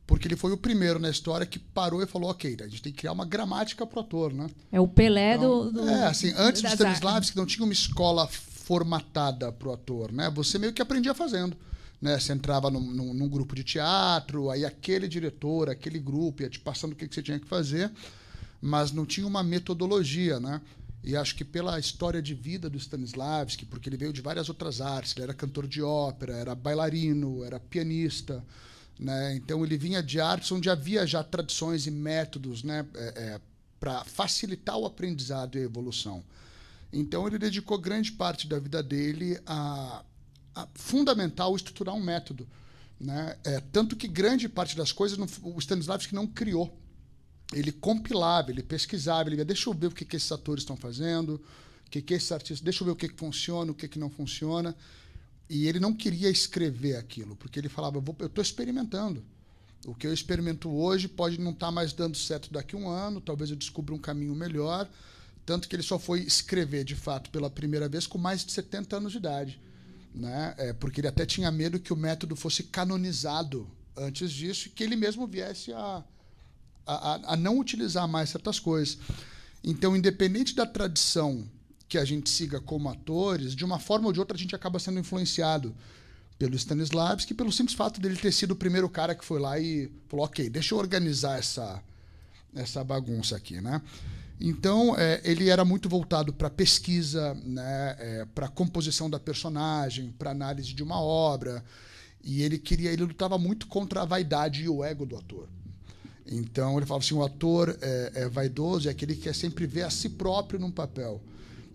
porque ele foi o primeiro na história que parou e falou, ok, a gente tem que criar uma gramática para o ator, né? É o Pelé então, do assim, antes do das Stanislavski não tinha uma escola formatada para o ator, né? Você meio que aprendia fazendo. Né? Você entrava num grupo de teatro, aí aquele diretor, aquele grupo ia te passando o que você tinha que fazer, mas não tinha uma metodologia, né? E acho que pela história de vida do Stanislavski, porque ele veio de várias outras artes, ele era cantor de ópera, era bailarino, era pianista, né? Então ele vinha de artes onde havia já tradições e métodos, né? Para facilitar o aprendizado e a evolução. Então ele dedicou grande parte da vida dele a fundamental estruturar um método, né? Tanto que grande parte das coisas o Stanislavski não criou. Ele compilava, ele pesquisava, ele ia, deixa eu ver o que esses atores estão fazendo, o que esses artistas, deixa eu ver o que funciona, o que não funciona. E ele não queria escrever aquilo, porque ele falava, eu estou experimentando. O que eu experimento hoje pode não estar mais dando certo daqui a um ano, talvez eu descubra um caminho melhor. Tanto que ele só foi escrever, de fato, pela primeira vez com mais de 70 anos de idade. Né? Porque ele até tinha medo que o método fosse canonizado antes disso e que ele mesmo viesse a não utilizar mais certas coisas. Então, independente da tradição que a gente siga como atores, de uma forma ou de outra a gente acaba sendo influenciado pelo Stanislavski, pelo simples fato dele ter sido o primeiro cara que foi lá e falou, ok, deixa eu organizar essa bagunça aqui, né? Então, ele era muito voltado para pesquisa, né, para composição da personagem, para análise de uma obra. E ele lutava muito contra a vaidade e o ego do ator. Então ele falava assim, o ator é vaidoso, é aquele que quer sempre ver a si próprio num papel,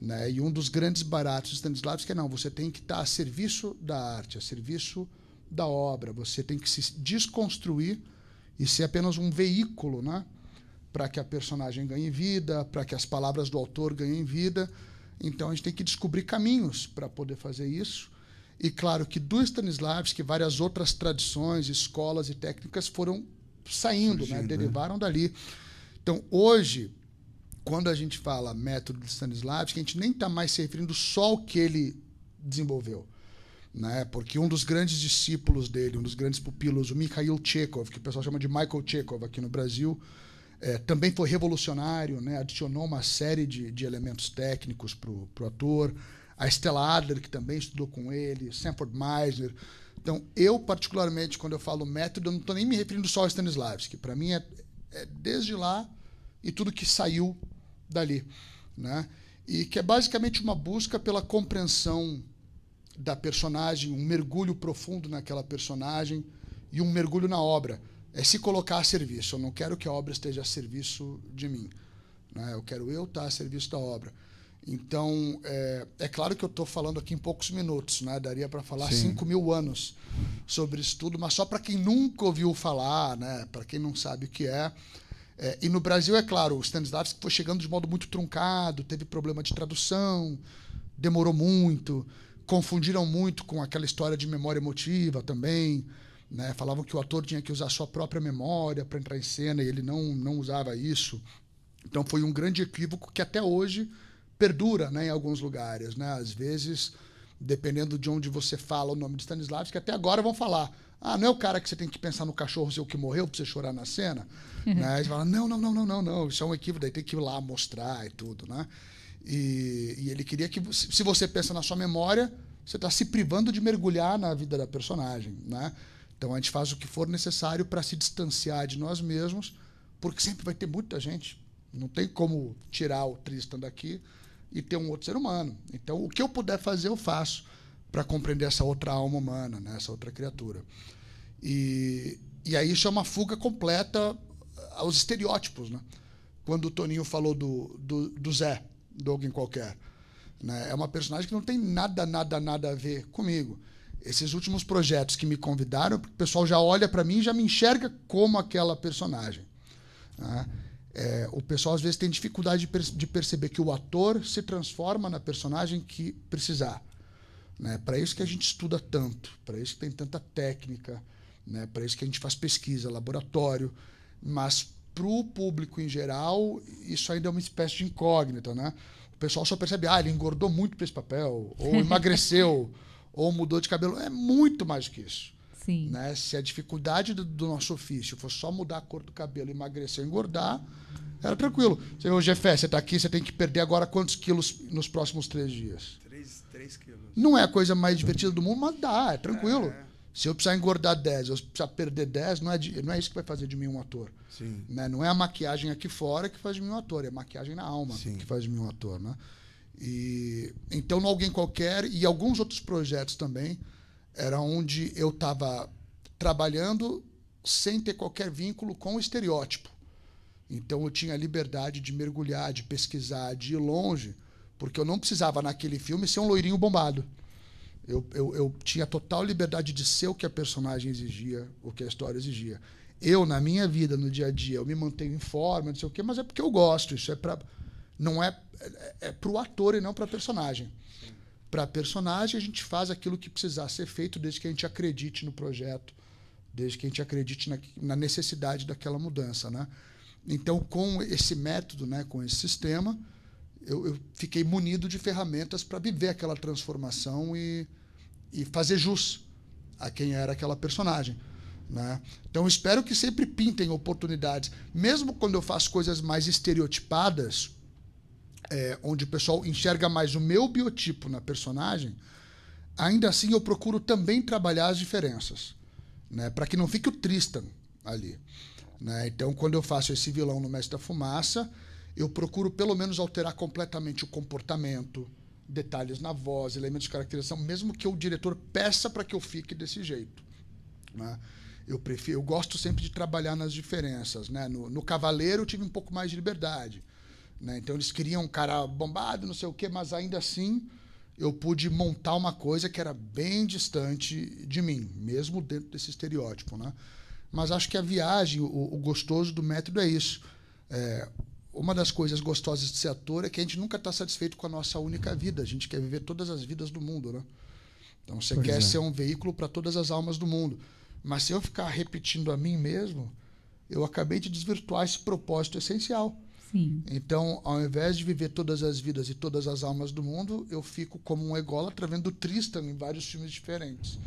né? E um dos grandes baratos de Stanislavski é não, você tem que estar a serviço da arte, a serviço da obra, você tem que se desconstruir e ser apenas um veículo, né? Para que a personagem ganhe vida, para que as palavras do autor ganhem vida. Então a gente tem que descobrir caminhos para poder fazer isso. E claro que do Stanislavski, várias outras tradições, escolas e técnicas foram saindo, né? Derivaram dali. Então, hoje, quando a gente fala método de Stanislavski, a gente nem está mais se referindo só ao que ele desenvolveu, né? Porque um dos grandes discípulos dele, um dos grandes pupilos, o Mikhail Chekhov, que o pessoal chama de Michael Chekhov aqui no Brasil, também foi revolucionário, né? Adicionou uma série de elementos técnicos para o ator. A Stella Adler, que também estudou com ele, Sanford Meisner. Então, eu, particularmente, quando eu falo método, eu não estou nem me referindo só ao Stanislavski. Para mim, é desde lá e tudo que saiu dali, né? E que é basicamente uma busca pela compreensão da personagem, um mergulho profundo naquela personagem e um mergulho na obra. É se colocar a serviço. Eu não quero que a obra esteja a serviço de mim, né? Eu quero estar a serviço da obra. Então, é claro que eu estou falando aqui em poucos minutos, né? Daria para falar 5.000 anos sobre isso tudo, mas só para quem nunca ouviu falar, né? Para quem não sabe o que é. E no Brasil, é claro, o Stanislavski foi chegando de modo muito truncado, teve problema de tradução, demorou muito, confundiram muito com aquela história de memória emotiva também, né? Falavam que o ator tinha que usar a sua própria memória para entrar em cena e ele não usava isso. Então, foi um grande equívoco que até hoje perdura, né, em alguns lugares, né? Às vezes, dependendo de onde você fala o nome de Stanislavski, até agora vão falar, não é o cara que você tem que pensar no cachorro seu que morreu para você chorar na cena, né? Aí você fala, não, isso é um equívoco, daí tem que ir lá mostrar e tudo, né? E ele queria que, se você pensa na sua memória, você está se privando de mergulhar na vida da personagem, né? Então a gente faz o que for necessário para se distanciar de nós mesmos, porque sempre vai ter muita gente, não tem como tirar o Tristan daqui e ter um outro ser humano. Então, o que eu puder fazer, eu faço para compreender essa outra alma humana, né? Essa outra criatura. E aí isso é uma fuga completa aos estereótipos, né? Quando o Toninho falou do Zé, do Alguém Qualquer, né? É uma personagem que não tem nada a ver comigo. Esses últimos projetos que me convidaram, o pessoal já olha para mim e já me enxerga como aquela personagem, né? O pessoal às vezes tem dificuldade de perceber que o ator se transforma na personagem que precisar, né? Para isso que a gente estuda tanto, para isso que tem tanta técnica, né? Para isso que a gente faz pesquisa, laboratório, mas para o público em geral isso ainda é uma espécie de incógnita, né? O pessoal só percebe, ele engordou muito para esse papel, ou emagreceu, ou mudou de cabelo. É muito mais do que isso. Sim. Né? Se a dificuldade do nosso ofício fosse só mudar a cor do cabelo, emagrecer, engordar, era tranquilo. Você, ô Jefé, você está aqui, você tem que perder agora quantos quilos nos próximos 3 dias? 3 quilos. Não é a coisa mais divertida do mundo, mas dá, é tranquilo. Se eu precisar engordar 10, eu precisar perder 10, não é isso que vai fazer de mim um ator. Sim. Né? Não é a maquiagem aqui fora que faz de mim um ator, é a maquiagem na alma que faz de mim um ator. Né? Então, no Alguém Qualquer e alguns outros projetos também, era onde eu estava trabalhando sem ter qualquer vínculo com o estereótipo. Então, eu tinha a liberdade de mergulhar, de pesquisar, de ir longe, porque eu não precisava, naquele filme, ser um loirinho bombado. Eu tinha total liberdade de ser o que a personagem exigia, o que a história exigia. Eu, na minha vida, no dia a dia, eu me mantenho em forma, não sei o quê, mas é porque eu gosto. Isso não é para o ator e não para a personagem. Para a personagem, a gente faz aquilo que precisar ser feito desde que a gente acredite no projeto, desde que a gente acredite na necessidade daquela mudança. Né? Então, com esse método, né, com esse sistema, eu fiquei munido de ferramentas para viver aquela transformação e fazer jus a quem era aquela personagem. Né? Então, espero que sempre pintem oportunidades. Mesmo quando eu faço coisas mais estereotipadas, onde o pessoal enxerga mais o meu biotipo na personagem, ainda assim eu procuro também trabalhar as diferenças, né? Para que não fique o Tristan ali. Né? Então, quando eu faço esse vilão no Mestre da Fumaça, eu procuro pelo menos alterar completamente o comportamento, detalhes na voz, elementos de caracterização, mesmo que o diretor peça para que eu fique desse jeito. né? Eu gosto sempre de trabalhar nas diferenças, né? No Cavaleiro eu tive um pouco mais de liberdade, né? Então eles queriam um cara bombado, não sei o quê, mas ainda assim eu pude montar uma coisa que era bem distante de mim, mesmo dentro desse estereótipo, né? Mas acho que a viagem, o gostoso do método é isso. Uma das coisas gostosas de ser ator é que a gente nunca está satisfeito com a nossa única vida. A gente quer viver todas as vidas do mundo, né? Então você quer ser um veículo para todas as almas do mundo. Mas se eu ficar repetindo a mim mesmo, eu acabei de desvirtuar esse propósito essencial. Sim. Então, ao invés de viver todas as vidas e todas as almas do mundo, eu fico como um ególatra vendo Tristan em vários filmes diferentes,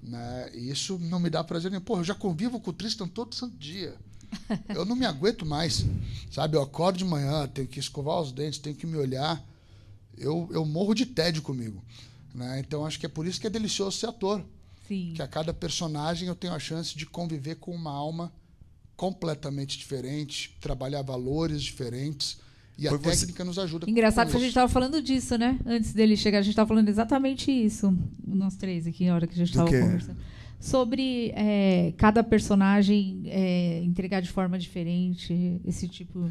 né? E isso não me dá prazer nenhum. Pô, eu já convivo com o Tristan todo santo dia. Eu não me aguento mais, sabe? Eu acordo de manhã, tenho que escovar os dentes, tenho que me olhar. Eu morro de tédio comigo, né? Então, acho que é por isso que é delicioso ser ator. Sim. Que a cada personagem eu tenho a chance de conviver com uma alma completamente diferente, trabalhar valores diferentes, e a técnica nos ajuda. Engraçado com que a gente estava falando disso, né? Antes dele chegar, a gente estava falando exatamente isso, nós três aqui, na hora que a gente estava conversando. Sobre cada personagem entregar de forma diferente, esse tipo...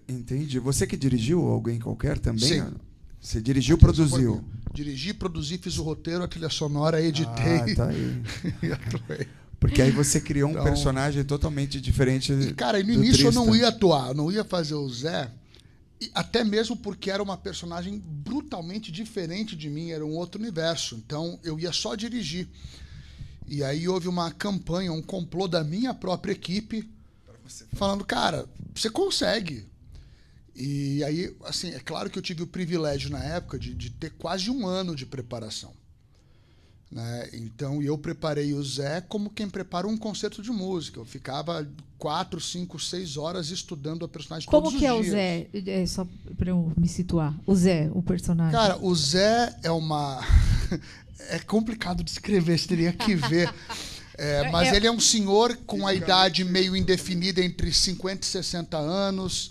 Entendi. Você que dirigiu alguém qualquer também? Sim. Você dirigiu, produziu? Dirigi, produzi, fiz o roteiro, a trilha sonora, editei. Ah, tá aí. E atuei. Porque aí você criou um personagem totalmente diferente. E, cara, no do início eu não Tristan. ia atuar, eu não ia fazer o Zé, até mesmo porque era uma personagem brutalmente diferente de mim, era um outro universo. Então eu ia só dirigir. E aí houve uma campanha, um complô da minha própria equipe, falando, cara, você consegue. E aí, assim, é claro que eu tive o privilégio na época de ter quase um ano de preparação, né? Então, eu preparei o Zé como quem prepara um concerto de música. Eu ficava 4, 5, 6 horas estudando a personagem todos os dias. Como que é o Zé? Só para eu me situar. O Zé, o personagem. Cara, o Zé é uma... é complicado de escrever, você teria que ver. Mas ele é um senhor com a idade meio indefinida, entre 50 e 60 anos.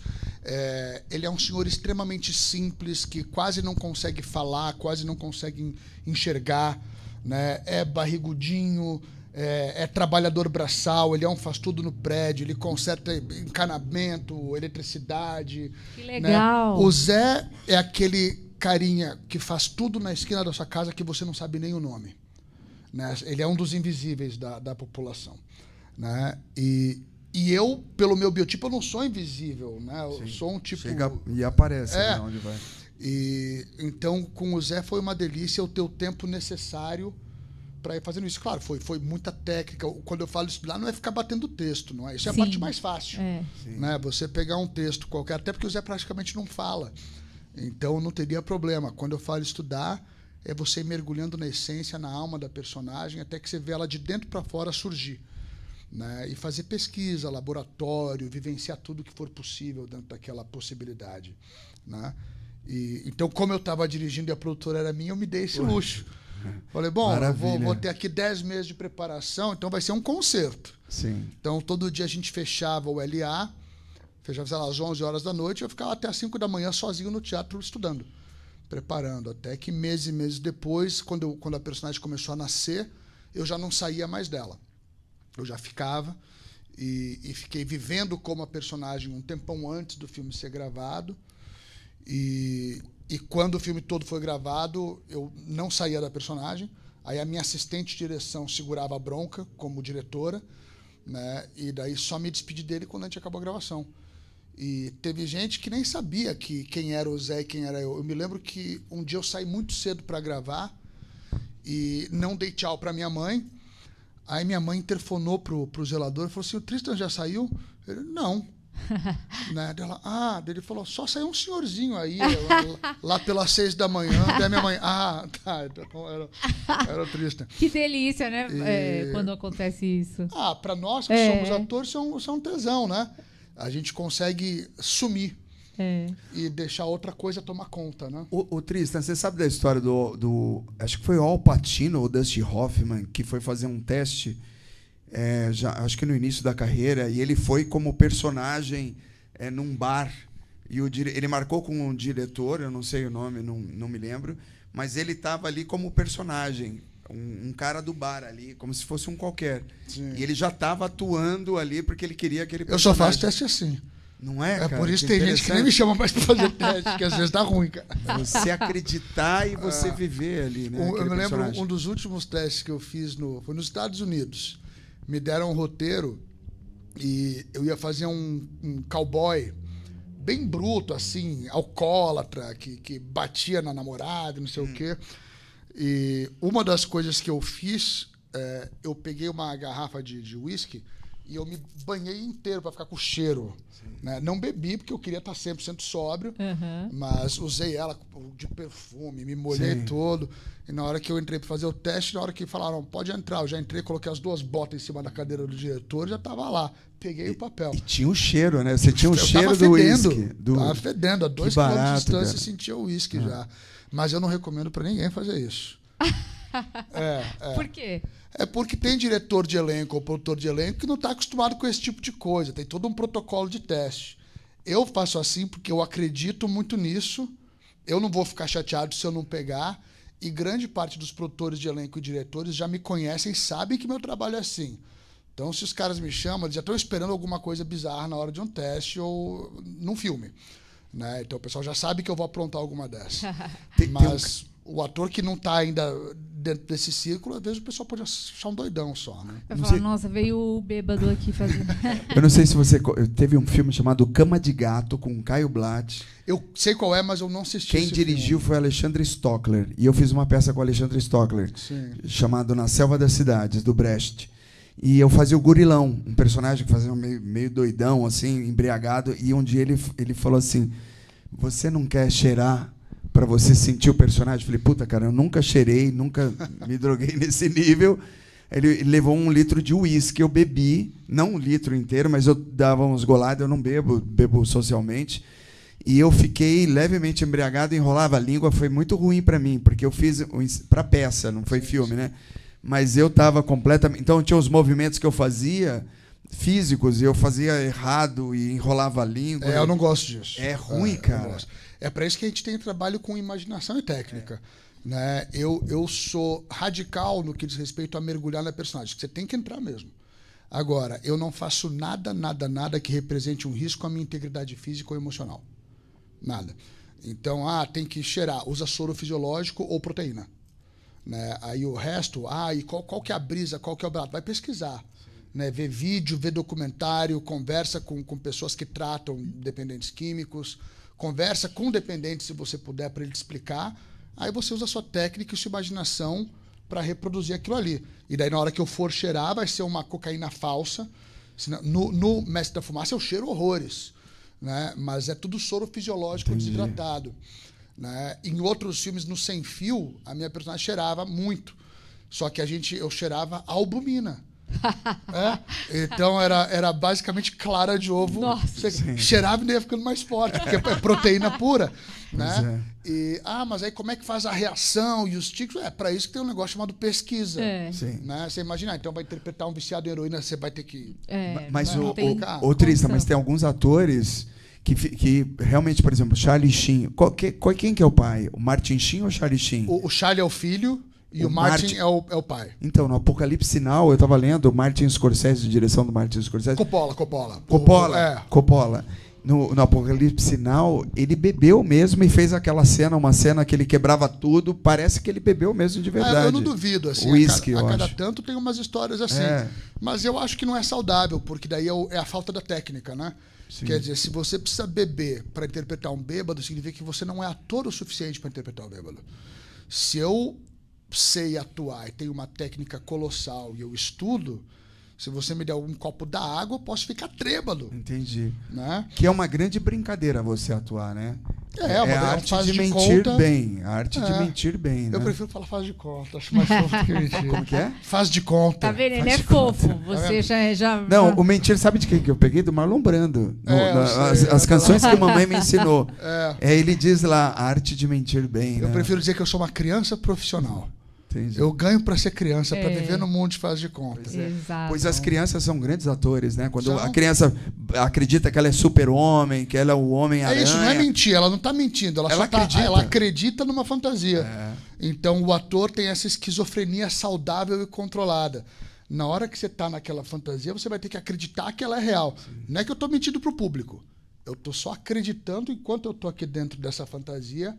Ele é um senhor extremamente simples, que quase não consegue falar, quase não consegue enxergar, né? É barrigudinho, é trabalhador braçal, ele faz tudo no prédio, ele conserta encanamento, eletricidade. Que legal! Né? O Zé é aquele carinha que faz tudo na esquina da sua casa que você não sabe nem o nome, né? Ele é um dos invisíveis da população, né? E eu, pelo meu biotipo, eu não sou invisível, né? Eu sou um tipo... Chega e aparece, né, onde vai. E então, com o Zé foi uma delícia eu ter o tempo necessário para ir fazendo isso. Claro, foi muita técnica. Quando eu falo estudar, não é ficar batendo texto, não é? Isso é a parte mais fácil, né? Você pegar um texto qualquer, até porque o Zé praticamente não fala. Então, não teria problema. Quando eu falo estudar, é você ir mergulhando na essência, na alma da personagem, até que você vê ela de dentro para fora surgir, né? E fazer pesquisa, laboratório, vivenciar tudo que for possível dentro daquela possibilidade, né? Então, como eu estava dirigindo e a produtora era minha, eu me dei esse luxo. Falei, bom, eu vou ter aqui 10 meses de preparação, então vai ser um concerto. Sim. Então, todo dia a gente fechava o LA, fechava, sei lá, às 11 horas da noite, eu ficava até às 5 da manhã sozinho no teatro estudando, preparando. Até que meses e meses depois, quando a personagem começou a nascer, eu já não saía mais dela. Eu já ficava e fiquei vivendo como a personagem um tempão antes do filme ser gravado. E quando o filme todo foi gravado, eu não saía da personagem. Aí a minha assistente de direção segurava a bronca como diretora, né? E daí só me despedi dele quando a gente acabou a gravação. E teve gente que nem sabia quem era o Zé e quem era eu. Eu me lembro que um dia eu saí muito cedo para gravar e não dei tchau para minha mãe. Aí minha mãe interfonou pro zelador e falou assim, o Tristan já saiu? Ele, não. Né? Ele falou, só saiu um senhorzinho aí, lá pelas 6 da manhã. Daí minha mãe, tá, então era o Tristan. Que delícia, né? Quando acontece isso. Para nós que somos atores, isso é um tesão, né? A gente consegue sumir e deixar outra coisa tomar conta, né? O Tristan, você sabe da história do acho que foi o Al Pacino ou Dustin Hoffman, que foi fazer um teste, acho que no início da carreira, e ele foi como personagem num bar. E ele marcou com um diretor, eu não sei o nome, não me lembro, mas ele estava ali como personagem. um cara do bar ali, como se fosse um qualquer. Sim. E ele já estava atuando ali porque ele queria aquele Eu só personagem. faço teste assim. Não é, É cara? por isso que tem gente que nem me chama mais pra fazer teste, que às vezes dá ruim, cara. Você acreditar e você viver ali, né? Eu aquele me lembro, personagem. um dos últimos testes que eu fiz foi nos Estados Unidos. Me deram um roteiro e eu ia fazer um cowboy bem bruto, assim, alcoólatra, que batia na namorada, não sei o quê. E uma das coisas que eu fiz, eu peguei uma garrafa de whisky e eu me banhei inteiro para ficar com cheiro. Né? Não bebi, porque eu queria estar 100% sóbrio, mas usei ela de perfume, me molhei Sim. todo. E na hora que eu entrei para fazer o teste, na hora que falaram, pode entrar, eu já entrei, coloquei as 2 botas em cima da cadeira do diretor, já estava lá. Peguei o papel. E tinha o cheiro, né? Você tinha o Eu cheiro tava do fedendo, uísque. Tava fedendo, a 2 Que km de barato, distância cara. sentia o uísque já. Mas eu não recomendo para ninguém fazer isso. Por quê? É porque tem diretor de elenco ou produtor de elenco que não está acostumado com esse tipo de coisa. Tem todo um protocolo de teste. Eu faço assim porque eu acredito muito nisso. Eu não vou ficar chateado se eu não pegar. E grande parte dos produtores de elenco e diretores já me conhecem e sabem que meu trabalho é assim. Então, se os caras me chamam, eles já estão esperando alguma coisa bizarra na hora de um teste ou num filme. Né? Então, o pessoal já sabe que eu vou aprontar alguma dessa. Mas o ator que não está ainda dentro desse círculo, às vezes o pessoal pode achar um doidão só. Né? Vai falar, nossa, veio o bêbado aqui fazendo. Eu não sei se você... Teve um filme chamado Cama de Gato, com Caio Blatt. Eu sei qual é, mas eu não assisti Quem esse dirigiu filme. foi Alexandre Stockler. E eu fiz uma peça com o Alexandre Stockler, Sim. chamado Na Selva das Cidades, do Brecht. E eu fazia o Gurilão, um personagem que fazia meio doidão, assim, embriagado. E um dia ele falou assim, você não quer cheirar para você sentir o personagem? Eu falei, puta, cara, eu nunca cheirei, nunca me droguei nesse nível. Ele levou 1 litro de uísque, eu bebi, não 1 litro inteiro, mas eu dava uns golados, eu não bebo socialmente. E eu fiquei levemente embriagado, enrolava a língua, foi muito ruim para mim, porque eu fiz para peça, não foi filme, né? Mas eu estava completamente... Então, tinha os movimentos que eu fazia físicos, e eu fazia errado e enrolava a língua. Eu não gosto disso. É ruim, cara. É para isso que a gente tem trabalho com imaginação e técnica. Né? Eu sou radical no que diz respeito a mergulhar na personagem. Você tem que entrar mesmo. Agora, eu não faço nada que represente um risco à minha integridade física ou emocional. Nada. Então, tem que cheirar. Usa soro fisiológico ou proteína. Né? Aí o resto, e qual que é a brisa, qual que é o barato? Vai pesquisar. Né? Ver vídeo, ver documentário, conversa com pessoas que tratam dependentes químicos, conversa com dependentes, se você puder, para ele te explicar. Aí você usa a sua técnica e sua imaginação para reproduzir aquilo ali. E daí, na hora que eu for cheirar, vai ser uma cocaína falsa. No Mestre da Fumaça eu cheiro horrores. Né? Mas é tudo soro fisiológico desidratado. Né? Em outros filmes, no Sem Fio, a minha personagem cheirava muito. Só que eu cheirava albumina. Então era basicamente clara de ovo. Nossa. Você cheirava e ia ficando mais forte, porque é proteína pura. Né? Mas aí como é que faz a reação e os ticos? Para isso que tem um negócio chamado pesquisa. Né? Você imagina, então vai interpretar um viciado em heroína, você vai ter que... Mas o Trista, mas tem alguns atores que realmente, por exemplo, Charlie Sheen. Quem que é o pai? O Martin Sheen ou o Charlie Sheen? O Charlie é o filho e o Martin é o pai. Então, no Apocalipse Sinal, eu estava lendo o Martin Scorsese, direção do Martin Scorsese. Coppola. No Apocalipse Sinal, ele bebeu mesmo e fez uma cena que ele quebrava tudo. Parece que ele bebeu mesmo de verdade. Eu não duvido. Assim, Whisky, a cada tanto tem umas histórias assim. Mas eu acho que não é saudável, porque daí é a falta da técnica, né? Sim. Quer dizer, se você precisa beber para interpretar um bêbado, significa que você não é ator o suficiente para interpretar o bêbado. Se eu sei atuar e tenho uma técnica colossal e eu estudo, se você me der um copo d'água, eu posso ficar trêbado. Entendi. Né? Que é uma grande brincadeira você atuar, né? A arte de mentir bem. A arte de mentir bem, né? Eu prefiro falar faz de conta, acho mais fofo do que mentir. Como que é? Faz de conta. Tá vendo? Ele é fofo. Você já... Não, o mentir, sabe de quem que eu peguei? Do Marlon Brando. As canções que a mamãe me ensinou. Ele diz lá, a arte de mentir bem. Eu prefiro dizer que eu sou uma criança profissional. Entendi. Eu ganho para ser criança, para viver no mundo de faz de conta. Pois as crianças são grandes atores, né? Quando a criança acredita que ela é super-homem, que ela é o Homem-Aranha. Isso, não é mentir, ela não está mentindo, ela acredita numa fantasia. Então, o ator tem essa esquizofrenia saudável e controlada. Na hora que você está naquela fantasia, você vai ter que acreditar que ela é real. Sim. Não é que eu estou mentindo para o público. Eu estou só acreditando, enquanto eu estou aqui dentro dessa fantasia,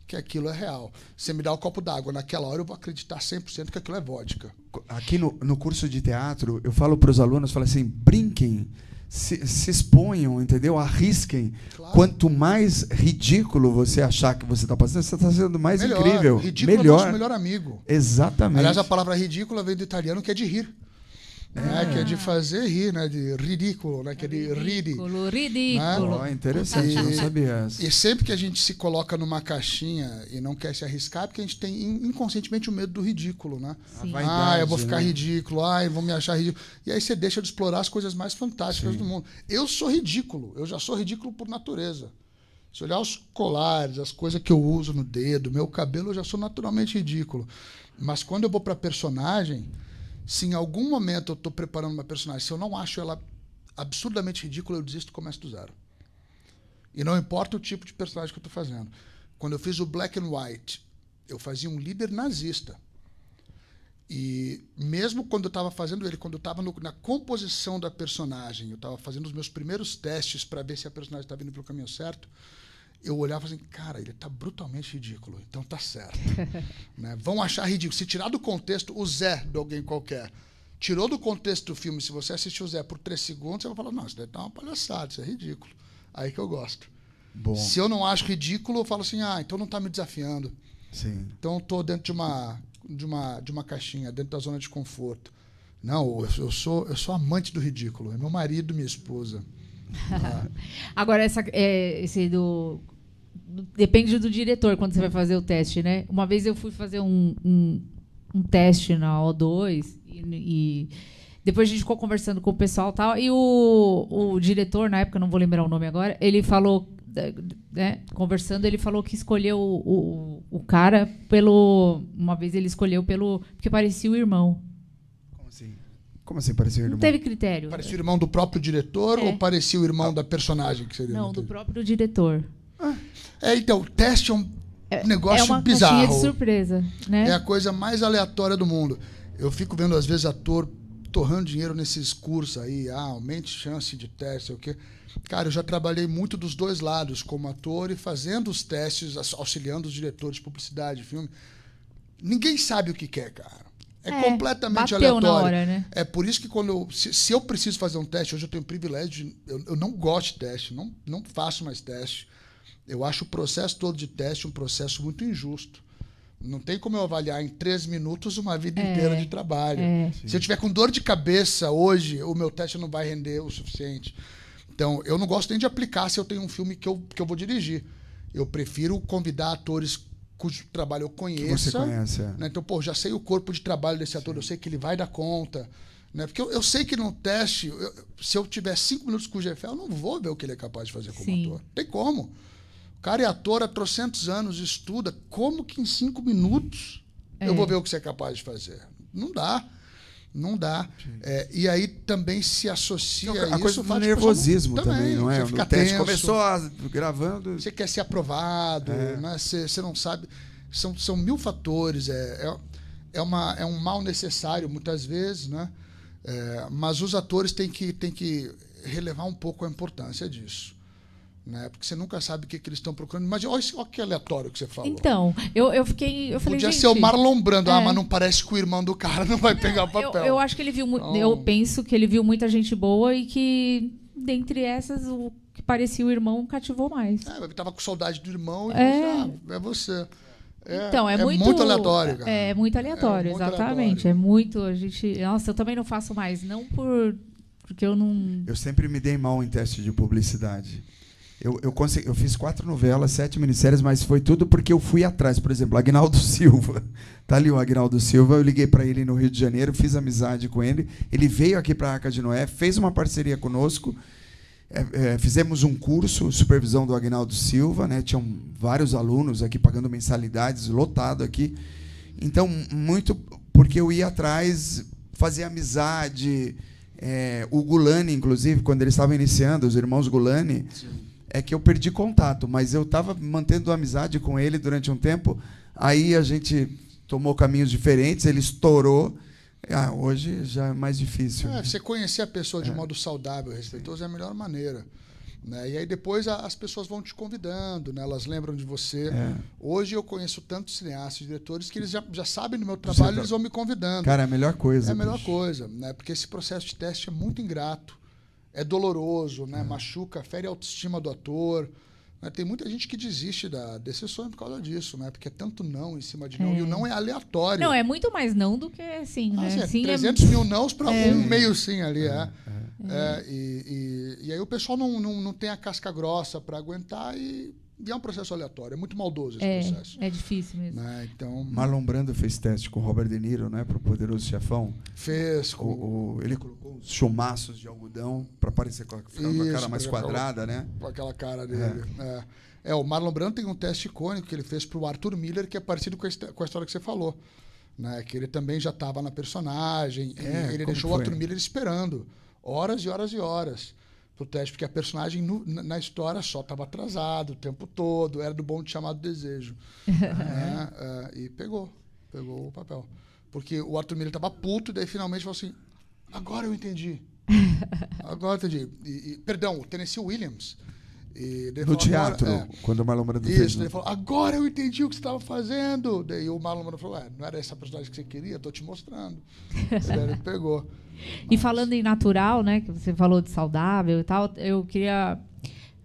que aquilo é real. Você me dá um copo d'água, naquela hora eu vou acreditar 100% que aquilo é vodka. Aqui no curso de teatro, eu falo para os alunos, falo assim, brinquem, se exponham, entendeu? Arrisquem. Claro. Quanto mais ridículo você achar que você está passando, você está sendo mais melhor. Incrível. Ridículo é o nosso melhor amigo. Exatamente. Aliás, a palavra ridícula vem do italiano, que é de rir. Né? Que é de fazer rir, né? De ridículo, né? Que é de ridículo. Ridículo. Né? Interessante, não sabia. E sempre que a gente se coloca numa caixinha e não quer se arriscar, porque a gente tem inconscientemente o medo do ridículo, né? Vaidade, eu vou ficar né? ridículo, eu vou me achar ridículo. E aí você deixa de explorar as coisas mais fantásticas do mundo. Eu sou ridículo, eu já sou ridículo por natureza. Se olhar os colares, as coisas que eu uso no dedo, meu cabelo, eu já sou naturalmente ridículo. Mas quando eu vou para personagem, se em algum momento eu estou preparando uma personagem, se eu não acho ela absurdamente ridícula, eu desisto e começo do zero. E não importa o tipo de personagem que eu estou fazendo. Quando eu fiz o Black and White, eu fazia um líder nazista. E mesmo quando eu estava fazendo ele, quando eu estava na composição da personagem, eu estava fazendo os meus primeiros testes para ver se a personagem estava indo pelo caminho certo, eu olhava assim, cara, ele está brutalmente ridículo, então tá certo. Né? Vão achar ridículo. Se tirar do contexto o Zé de alguém qualquer, tirou do contexto do filme, se você assistir o Zé por 3 segundos, você vai falar, não, isso deve estar uma palhaçada, isso é ridículo. Aí que eu gosto. Bom. Se eu não acho ridículo, eu falo assim, então não está me desafiando. Sim. Então eu estou dentro de uma caixinha, dentro da zona de conforto. Não, eu sou amante do ridículo. É meu marido, minha esposa. Agora, esse depende do diretor quando você vai fazer o teste, né? Uma vez eu fui fazer um teste na O2 e depois a gente ficou conversando com o pessoal e tal, e o diretor, na época, não vou lembrar o nome agora, ele falou, né, conversando, ele falou que escolheu o cara uma vez ele escolheu porque parecia o irmão. Como assim parecia o irmão? Não teve critério. Parecia o irmão do próprio diretor ou parecia o irmão da personagem? Que seria não, do próprio diretor. Então, o teste é um negócio bizarro. É uma caixinha de surpresa, né? É a coisa mais aleatória do mundo. Eu fico vendo, às vezes, ator torrando dinheiro nesses cursos aí, aumente chance de teste, sei o quê. Cara, eu já trabalhei muito dos dois lados, como ator e fazendo os testes, auxiliando os diretores de publicidade, de filme. Ninguém sabe o que quer, cara. É completamente aleatório. Na hora, né? É por isso que se eu preciso fazer um teste, hoje eu tenho o privilégio eu não gosto de teste, não faço mais teste. Eu acho o processo todo de teste um processo muito injusto. Não tem como eu avaliar em 3 minutos uma vida inteira de trabalho. Se eu tiver com dor de cabeça hoje, o meu teste não vai render o suficiente. Então, eu não gosto nem de aplicar se eu tenho um filme que eu vou dirigir. Eu prefiro convidar atores cujo trabalho eu conheça. Você conhece, né? Então, já sei o corpo de trabalho desse ator, eu sei que ele vai dar conta. Né? Porque eu sei que no teste, se eu tiver 5 minutos com o Jeffel, eu não vou ver o que ele é capaz de fazer como ator. Não tem como. O cara é ator há 300 anos, estuda. Como que em 5 minutos eu vou ver o que você é capaz de fazer? Não dá. Não dá. E aí também se associa a coisa do nervosismo também, não é? Você fica o teste tenso, começou gravando. Você quer ser aprovado, né? Você não sabe. São 1000 fatores. É um mal necessário, muitas vezes, né? Mas os atores têm que relevar um pouco a importância disso. Né? Porque você nunca sabe o que eles estão procurando. Mas olha que aleatório que você falou. Então, eu falei, podia gente, ser o Marlon Brando, mas não parece que o irmão do cara não vai pegar o papel. Eu acho que ele viu eu penso que ele viu muita gente boa e que, dentre essas, o que parecia o irmão cativou mais. Ele tava com saudade do irmão e é você. Então, é muito aleatório, cara. É muito aleatório, exatamente. Aleatório. É muito. Nossa, eu também não faço mais, não porque eu não. Eu sempre me dei mal em teste de publicidade. Eu fiz 4 novelas, 7 minisséries, mas foi tudo porque eu fui atrás. Por exemplo, Agnaldo Silva. Tá ali o Agnaldo Silva. Eu liguei para ele no Rio de Janeiro, fiz amizade com ele. Ele veio aqui para a Arca de Noé, fez uma parceria conosco. Fizemos um curso, supervisão do Agnaldo Silva, né? Tinham vários alunos aqui pagando mensalidades, lotado aqui. Então, muito porque eu ia atrás, fazer amizade. O Gulani, inclusive, quando eles estavam iniciando, os irmãos Gulani, é que eu perdi contato, mas eu estava mantendo amizade com ele durante um tempo. Aí a gente tomou caminhos diferentes, ele estourou. Hoje já é mais difícil. Você conhecer a pessoa de modo saudável, respeitoso, é a melhor maneira. Né? E aí depois as pessoas vão te convidando, né? Elas lembram de você. Hoje eu conheço tantos cineastas e diretores que eles já sabem do meu trabalho, eles vão me convidando. Cara, é a melhor coisa. É a melhor coisa, né? Porque esse processo de teste é muito ingrato, é doloroso, né? Machuca, fere a autoestima do ator. Né? Tem muita gente que desiste desse sonho por causa disso, né? Porque é tanto não em cima de não. E o não é aleatório. Não, é muito mais não do que sim, né? Sim, 300 mil nãos para um meio sim ali. E aí o pessoal não tem a casca grossa para aguentar e é um processo aleatório. É muito maldoso esse processo. É difícil mesmo. Né? Então, Marlon Brando fez teste com o Robert De Niro, né, para o Poderoso Chefão. Fez. Ele colocou uns chumaços de algodão para parecer com a cara mais quadrada, né? Com aquela cara dele. O Marlon Brando tem um teste icônico que ele fez para o Arthur Miller, que é parecido com a história que você falou. Né? Que ele também já estava na personagem. E ele deixou o Arthur Miller esperando horas e horas e horas pro teste, porque a personagem na história só estava atrasado o tempo todo, era do bonde chamado Desejo. E pegou o papel. Porque o Arthur Miller estava puto, e daí finalmente falou assim, agora eu entendi. Perdão, o Tennessee Williams. No teatro, quando o Marlon Brando fez. Ele falou, agora eu entendi o que você estava fazendo. Daí o Marlon Brando falou, não era essa personagem que você queria? Estou te mostrando. Ele pegou. E falando em natural, né, que você falou de saudável e tal, eu queria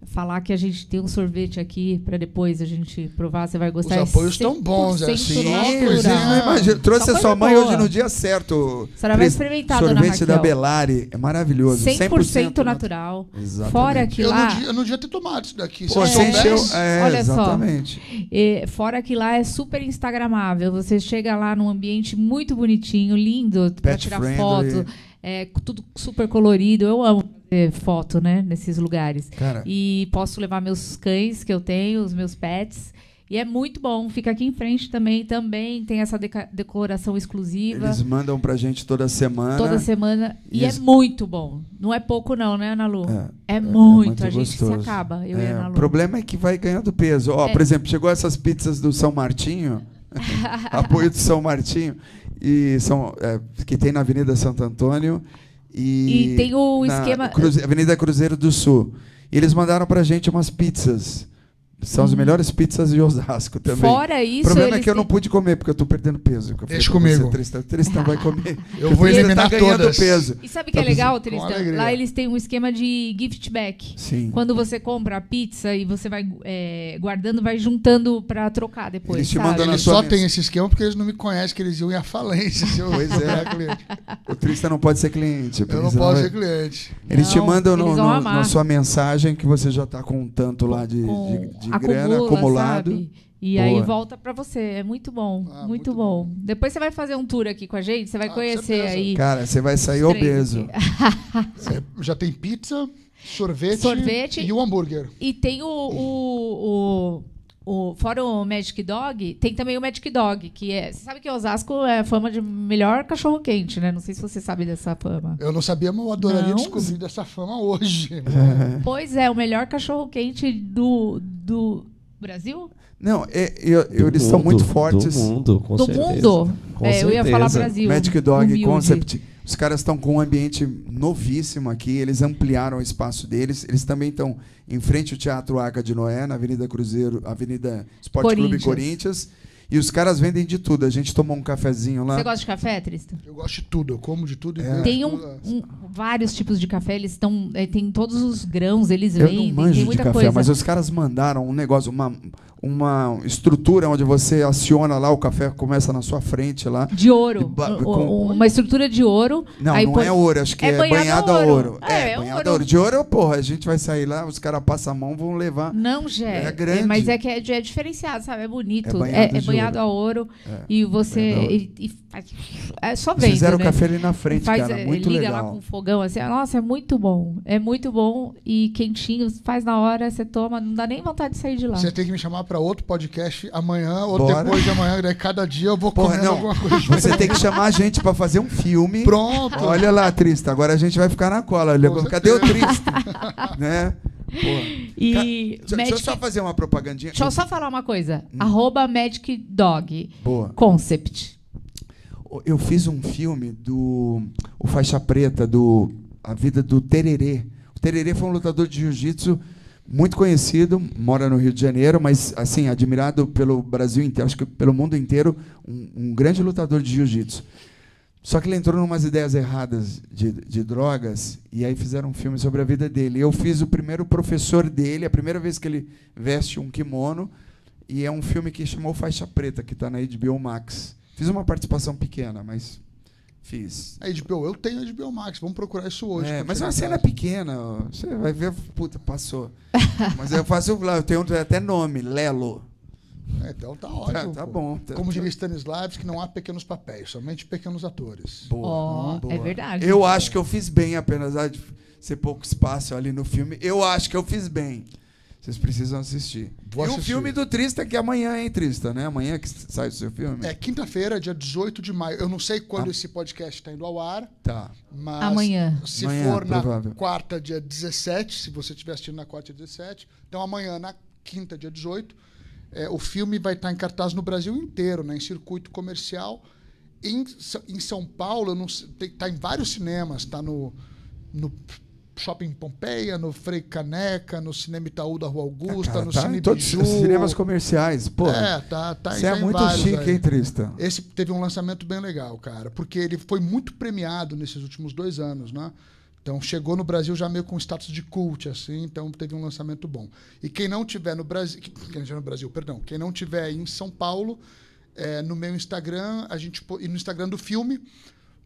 falar que a gente tem um sorvete aqui para depois a gente provar, você vai gostar. Os apoios estão bons, assim. Imagina, trouxe a sua mãe hoje no dia certo. A senhora vai experimentar, dona Sorvete da Bellari, é maravilhoso. 100% natural. Exatamente. Fora que lá... Eu não devia ter tomado isso daqui. Olha exatamente. Só. Fora que lá é super instagramável. Você chega lá num ambiente muito bonitinho, lindo, para tirar foto. Tudo super colorido. Eu amo ter foto, né, nesses lugares. Cara. E posso levar meus cães que eu tenho, os meus pets. E é muito bom. Fica aqui em frente também. Também tem essa decoração exclusiva. Eles mandam pra gente toda semana. Toda semana. E é muito bom. Não é pouco não, né, Ana Lu? É muito. Muito a gente gostoso. se acaba, eu e a Ana Lu. O problema é que vai ganhando peso. Por exemplo, chegou essas pizzas do São Martinho. Apoio do São Martinho. Que tem na Avenida Santo Antônio. E tem o esquema... Avenida Cruzeiro do Sul. E eles mandaram pra gente umas pizzas. São as melhores pizzas de Osasco também. Fora isso... O problema é que eu não pude comer, porque eu tô perdendo peso. Deixa comigo. Tristan vai comer. Eu vou eliminar todas. Peso. E sabe o que é legal, Tristan? Lá eles têm um esquema de gift back. Sim. Quando você compra a pizza e você vai guardando, vai juntando pra trocar depois. Eles te mandam Eles só têm esse esquema porque eles não me conhecem, que eles iam à falência. Pois é. O Tristan não pode ser cliente. Eu não posso ser cliente. Eles te mandam na sua mensagem que você já tá com um tanto lá de grana acumulado. Sabe? E aí volta pra você. É muito bom. Muito bom. Depois você vai fazer um tour aqui com a gente, você vai conhecer aí. Cara, você vai sair obeso. Já tem pizza, sorvete e o hambúrguer. E tem fora o Magic Dog, tem também o Magic Dog, que você sabe que Osasco é fama de melhor cachorro-quente, né? Não sei se você sabe dessa fama. Eu não sabia, mas eu adoraria descobrir dessa fama hoje. Pois é, o melhor cachorro-quente do Brasil? Não, eles são muito fortes. Do mundo, com certeza. Mundo? Eu ia falar Brasil. Magic Dog humilde. Concept. Os caras estão com um ambiente novíssimo aqui, eles ampliaram o espaço deles, eles também estão em frente ao Teatro Arca de Noé, na Avenida Cruzeiro, Avenida Esporte Clube Corinthians. E os caras vendem de tudo. A gente tomou um cafezinho lá. Você gosta de café, Tristan? Eu gosto de tudo, eu como de tudo. Tem vários tipos de café, eles estão. Tem todos os grãos, eles vendem. Eu não manjo tem muita de café, coisa. mas os caras mandaram um negócio, uma estrutura onde você aciona lá, o café começa na sua frente lá. De ouro. Uma estrutura de ouro. Não, não é ouro, acho que é banhado a ouro. Banhado a ouro. De ouro, porra, a gente vai sair lá, os caras passam a mão, vão levar. Não, Gé. É grande. Mas é que é diferenciado, sabe? É bonito. É banhado a ouro. E você... só vendo, fizeram né? o café ali na frente, cara. Muito liga legal. Lá com fogão, assim. Nossa, é muito bom. É muito bom e quentinho. Faz na hora, você toma. Não dá nem vontade de sair de lá. Você tem que me chamar para outro podcast amanhã ou depois de amanhã. Daí cada dia eu vou comer alguma coisa. Você tem que chamar a gente para fazer um filme. Pronto. Olha lá, Tristan. Agora a gente vai ficar na cola. Cadê o Tristan? Né? E Deixa eu só fazer uma propagandinha. Deixa eu só falar uma coisa. @Magic Dog Boa. Concept. Eu fiz um filme o Faixa Preta, a vida do Tererê. O Tererê foi um lutador de jiu-jitsu muito conhecido, mora no Rio de Janeiro, mas assim admirado pelo Brasil inteiro, acho que pelo mundo inteiro, um grande lutador de jiu-jitsu. Só que ele entrou em umas ideias erradas de drogas, e aí fizeram um filme sobre a vida dele. Eu fiz o primeiro professor dele, a primeira vez que ele veste um kimono, e é um filme que chamou Faixa Preta, que está na HBO Max. Fiz uma participação pequena, mas fiz. A HBO, eu tenho a HBO Max, vamos procurar isso hoje. Mas é uma cena pequena, ó. Você vai ver, puta, passou. Mas eu faço, eu tenho até nome, Lelo. Então tá ótimo. Tá pô. bom. Como diria Stanislavski, que não há pequenos papéis, somente pequenos atores. Boa. É verdade. Eu acho que eu fiz bem, apesar de ser pouco espaço ali no filme. Eu acho que eu fiz bem. Vocês precisam assistir. Vou E o assistir. filme do Trista, que é amanhã, hein, Trista, né? Amanhã que sai o seu filme. É quinta-feira, dia 18 de maio. Eu não sei quando esse podcast está indo ao ar, Tá. mas Amanhã. se Amanhã, for na provável. quarta, dia 17, se você estiver assistindo na quarta, dia 17, então amanhã, na quinta, dia 18, o filme vai estar em cartaz no Brasil inteiro, né, em circuito comercial. Em São Paulo, está em vários cinemas, está no Shopping Pompeia, no Frei Caneca, no Cinema Itaú da Rua Augusta, Cara, no tá Cine em todos Biju. os cinemas comerciais. Pô, Tá você é em muito vários chique, aí. hein, Trista? Esse teve um lançamento bem legal, cara, porque ele foi muito premiado nesses últimos 2 anos, né? Então chegou no Brasil já meio com status de cult, assim, então teve um lançamento bom. E quem não tiver no Brasil, quem não tiver em São Paulo, no meu Instagram, e no Instagram do filme,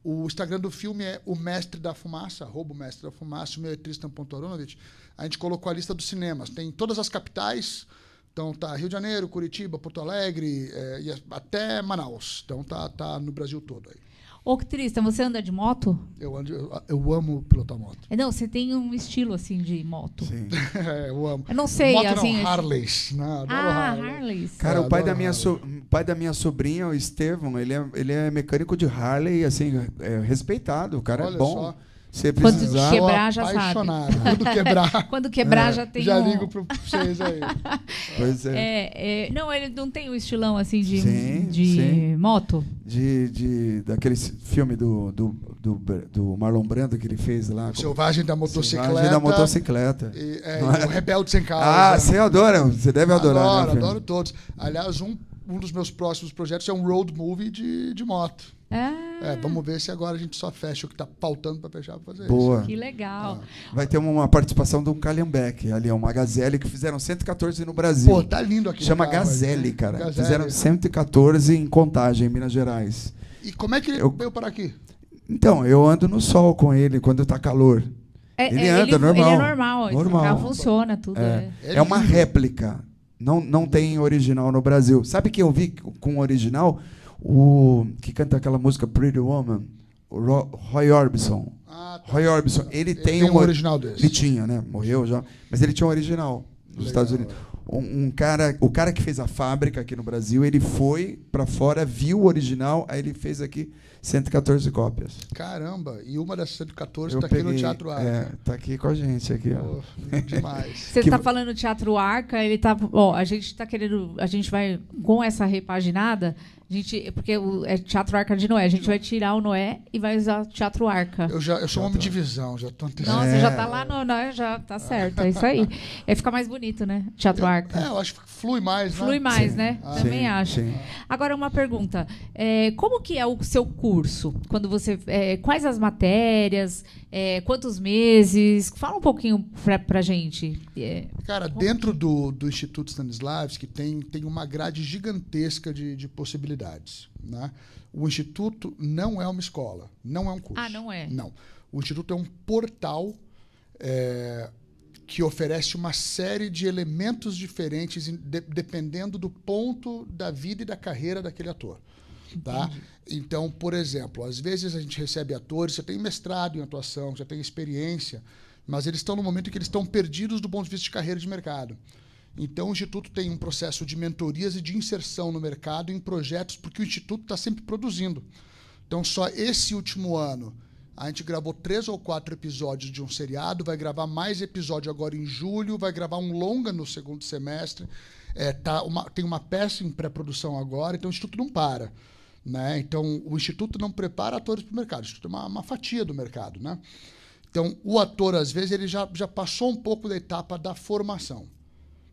o Instagram do filme é o Mestre da Fumaça, @o Mestre da Fumaça, o meu é Tristan.Aronovich. A gente colocou a lista dos cinemas. Tem todas as capitais, então tá Rio de Janeiro, Curitiba, Porto Alegre, e até Manaus. Então tá no Brasil todo aí. Ô, Tristan, você anda de moto? Eu amo pilotar moto. Não, você tem um estilo assim de moto. Sim. Eu amo. Eu não sei, moto assim. não, Harleys. Né? Adoro Harley. Harleys. Cara, Eu o pai adoro da minha sobrinha, o Estevão, ele é mecânico de Harley, assim, respeitado. O cara Olha é bom. só. Se Quando precisar. quebrar, já sabe. Apaixonado. Quando quebrar, Quando quebrar, já tem já um... ligo para vocês aí. Pois é. Não, ele não tem o estilão assim de Sim. moto? Daquele filme do Marlon Brando que ele fez lá. Selvagem da Motocicleta. Selvagem da Motocicleta. E, Não é? o Rebelde Sem Causa. Você adora, você deve adorar. né, Adoro todos. Aliás, um dos meus próximos projetos é um road movie de moto. Vamos ver se agora a gente só fecha o que está faltando para fechar para fazer Boa. isso. Que legal. Vai ter uma participação de um Calhambeck ali, é uma Gazelle que fizeram 114 no Brasil. Pô, tá lindo aqui. Chama no carro, Gazelle, aí. cara. Gazelle. Fizeram 114 em Contagem, em Minas Gerais. E como é que ele veio parar aqui? Então, eu ando no sol com ele quando tá calor. Ele anda normal. Ele é normal. Normal. O carro funciona, tudo. É uma réplica. Não tem original no Brasil. Sabe quem eu vi com original? O que canta aquela música Pretty Woman, o Roy Orbison. Tá. Roy Orbison, ele tem um original desse. Ele tinha, né? Morreu já, mas ele tinha um original nos Estados Unidos. O cara que fez a fábrica aqui no Brasil, ele foi para fora, viu o original, aí ele fez aqui 114 cópias. Caramba, e uma dessas 114 está aqui no Teatro Arca. Tá aqui com a gente aqui, ó. Demais. Você está falando do Teatro Arca, ele tá, a gente tá querendo, a gente vai com essa repaginada, porque é Teatro Arca de Noé, a gente vai tirar o Noé e vai usar o Teatro Arca. Eu sou um homem de visão, já estou antecipando. Nossa, já tá lá no Noé, já tá certo, é isso aí. Fica mais bonito, né? Teatro Arca. Eu acho que flui mais, né? Flui mais, né? Também acho. Sim. Agora, uma pergunta. Como que é o seu curso? Quando você, quais as matérias? Quantos meses? Fala um pouquinho pra gente. Cara, dentro do Instituto Stanislavski tem uma grade gigantesca de possibilidades. Né? O Instituto não é uma escola, não é um curso. Ah, não é? Não. O Instituto é um portal que oferece uma série de elementos diferentes dependendo do ponto da vida e da carreira daquele ator. Tá? Então, por exemplo, às vezes a gente recebe atores, você tem mestrado em atuação, já tem experiência, mas eles estão no momento em que eles estão perdidos do ponto de vista de carreira de mercado. Então, o Instituto tem um processo de mentorias e de inserção no mercado em projetos, porque o Instituto está sempre produzindo. Então, só esse último ano, A gente gravou 3 ou 4 episódios de um seriado, vai gravar mais episódio agora em julho, vai gravar um longa no segundo semestre. Tem uma peça em pré-produção agora, então o Instituto não para. Né? Então, o Instituto não prepara atores para o mercado, o Instituto é uma fatia do mercado. Né? Então, o ator, às vezes, ele já passou um pouco da etapa da formação.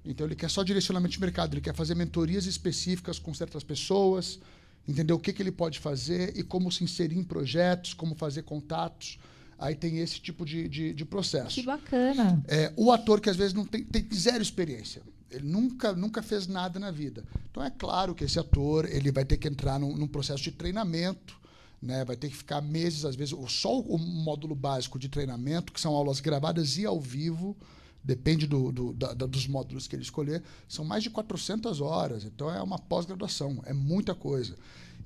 Então, ele quer só direcionamento de mercado, ele quer fazer mentorias específicas com certas pessoas, entender o que ele pode fazer e como se inserir em projetos, como fazer contatos. Aí tem esse tipo de processo. Que bacana. O ator que, às vezes, não tem zero experiência. Ele nunca fez nada na vida. Então, é claro que esse ator ele vai ter que entrar num processo de treinamento, né? Vai ter que ficar meses, às vezes, só o módulo básico de treinamento, que são aulas gravadas e ao vivo, depende dos módulos que ele escolher, são mais de 400 horas. Então, é uma pós-graduação, é muita coisa.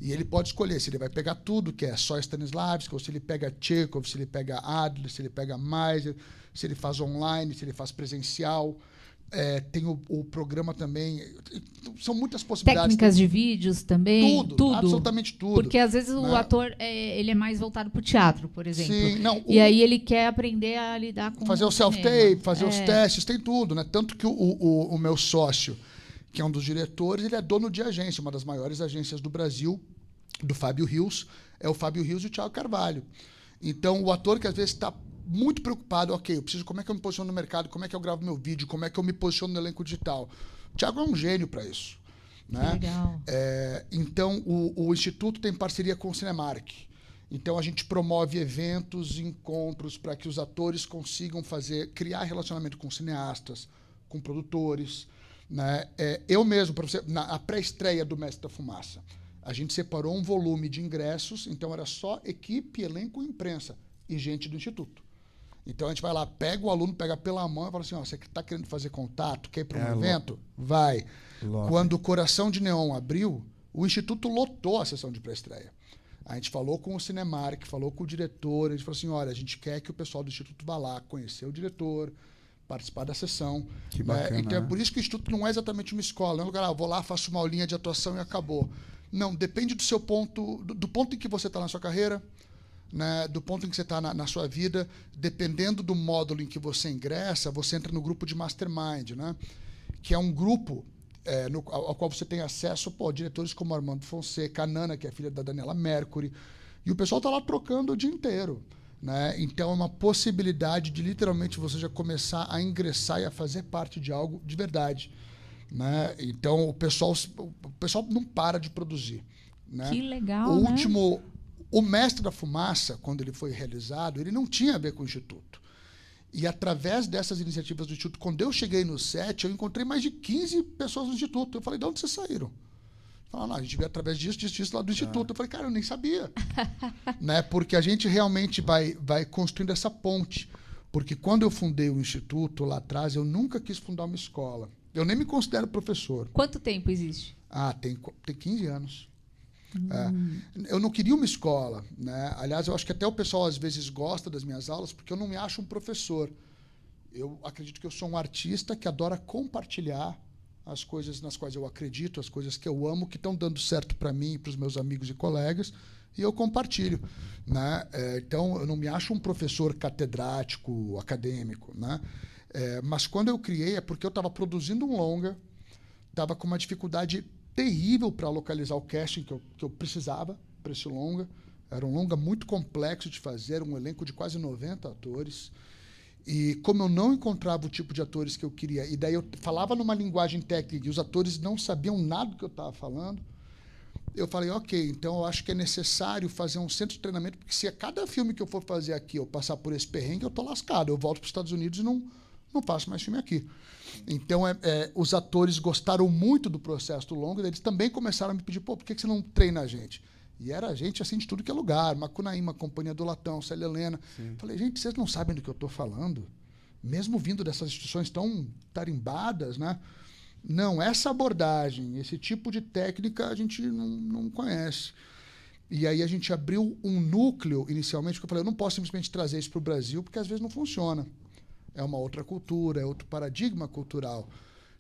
E ele pode escolher se ele vai pegar tudo, que é só Stanislavski, ou se ele pega Chekhov, se ele pega Adler, se ele pega Meiser, se ele faz online, se ele faz presencial. Tem o programa também. São muitas possibilidades. Técnicas de vídeos também? Tudo. Absolutamente tudo. Porque, às vezes, o ator ele é mais voltado para o teatro, por exemplo. Sim, não, e aí ele quer aprender a lidar com fazer o self-tape, fazer os testes, tem tudo. Né? Tanto que o meu sócio, que é um dos diretores, ele é dono de agência, uma das maiores agências do Brasil, do Fábio Rios. É o Fábio Rios e o Thiago Carvalho. Então, o ator que, às vezes, está muito preocupado, eu preciso, como é que eu me posiciono no mercado, como é que eu gravo meu vídeo, como é que eu me posiciono no elenco digital. O Thiago é um gênio para isso. Né? Legal. Então, o Instituto tem parceria com o Cinemark. Então, a gente promove eventos, encontros, para que os atores consigam criar relacionamento com cineastas, com produtores. Né? Eu mesmo, para você, na pré-estreia do Mestre da Fumaça, a gente separou um volume de ingressos, então era só equipe, elenco e imprensa, e gente do Instituto. Então, a gente vai lá, pega o aluno, pega pela mão e fala assim, você está querendo fazer contato, quer ir para um evento? Vai. Quando o Coração de Neon abriu, o Instituto lotou a sessão de pré-estreia. A gente falou com o Cinemark, falou com o diretor, a gente falou assim, olha, a gente quer que o pessoal do Instituto vá lá conhecer o diretor, participar da sessão. Que bacana, então, é por isso que o Instituto não é exatamente uma escola. Não é um lugar, eu vou lá, faço uma aulinha de atuação e acabou. Não, depende do seu ponto, do ponto em que você está na sua carreira, né, do ponto em que você está na sua vida, dependendo do módulo em que você ingressa, você entra no grupo de Mastermind, né, que é um grupo ao qual você tem acesso a diretores como Armando Fonseca, a Nana, que é filha da Daniela Mercury, e o pessoal está lá trocando o dia inteiro. Né? Então, é uma possibilidade de, literalmente, você já começar a ingressar e a fazer parte de algo de verdade. Né? Então, o pessoal não para de produzir. Né? Que legal, O Mestre da Fumaça, quando ele foi realizado, ele não tinha a ver com o Instituto. E, através dessas iniciativas do Instituto, quando eu cheguei no set, eu encontrei mais de 15 pessoas no Instituto. Eu falei, de onde vocês saíram? Falaram, não, a gente veio através disso lá do Instituto. Eu falei, cara, eu nem sabia. Né? Porque a gente realmente vai construindo essa ponte. Porque quando eu fundei o Instituto, lá atrás, eu nunca quis fundar uma escola. Eu nem me considero professor. Quanto tempo existe? Tem 15 anos. Eu não queria uma escola, né? Aliás, eu acho que até o pessoal às vezes gosta das minhas aulas porque eu não me acho um professor. Eu acredito que eu sou um artista que adora compartilhar as coisas nas quais eu acredito, as coisas que eu amo, que estão dando certo para mim e para os meus amigos e colegas, e eu compartilho. Né? Então, eu não me acho um professor catedrático, acadêmico. Né? Mas quando eu criei é porque eu estava produzindo um longa, estava com uma dificuldade terrível para localizar o casting que eu precisava para esse longa. Era um longa muito complexo de fazer, era um elenco de quase 90 atores. E como eu não encontrava o tipo de atores que eu queria, e daí eu falava numa linguagem técnica e os atores não sabiam nada do que eu estava falando, eu falei, ok, então eu acho que é necessário fazer um centro de treinamento, porque se a cada filme que eu for fazer aqui eu passar por esse perrengue, eu estou lascado. Eu volto para os Estados Unidos e não faço mais filme aqui. Então, os atores gostaram muito do processo do longa, eles também começaram a me pedir, por que você não treina a gente? E era gente assim de tudo que é lugar, Macunaíma, Companhia do Latão, Célia Helena. Sim. Falei, gente, vocês não sabem do que eu estou falando? Mesmo vindo dessas instituições tão tarimbadas, né? Não, essa abordagem, esse tipo de técnica a gente não conhece. E aí a gente abriu um núcleo inicialmente, porque eu falei, eu não posso simplesmente trazer isso para o Brasil, porque às vezes não funciona. É uma outra cultura, é outro paradigma cultural.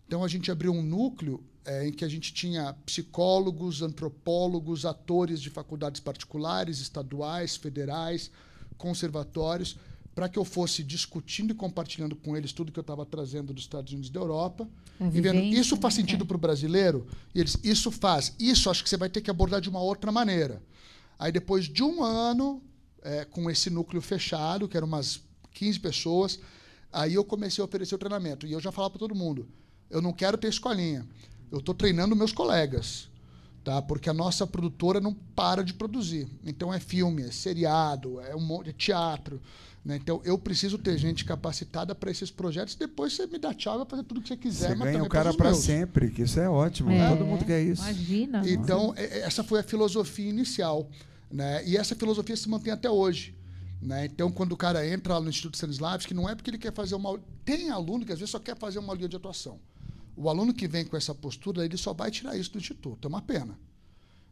Então, a gente abriu um núcleo em que a gente tinha psicólogos, antropólogos, atores de faculdades particulares, estaduais, federais, conservatórios, para que eu fosse discutindo e compartilhando com eles tudo que eu estava trazendo dos Estados Unidos e da Europa. A E vendo, vivência, isso faz sentido para o brasileiro? E eles, isso faz. Isso acho que você vai ter que abordar de uma outra maneira. Aí, depois de um ano, com esse núcleo fechado, que eram umas 15 pessoas, aí eu comecei a oferecer o treinamento. E eu já falava para todo mundo, eu não quero ter escolinha. Eu estou treinando meus colegas. Tá? Porque a nossa produtora não para de produzir. Então, é filme, é seriado, é um monte de teatro. Né? Então, eu preciso ter gente capacitada para esses projetos. Depois você me dá tchau, vai fazer tudo o que você quiser. Você mas ganha também o cara os para meus. sempre, que isso é ótimo. Todo mundo quer isso. Imagina. Então, essa foi a filosofia inicial. Né? E essa filosofia se mantém até hoje. Né? Então, quando o cara entra lá no Instituto Stanislavski, não é porque ele quer fazer uma... Tem aluno que às vezes só quer fazer uma linha de atuação. O aluno que vem com essa postura, ele só vai tirar isso do Instituto. É uma pena.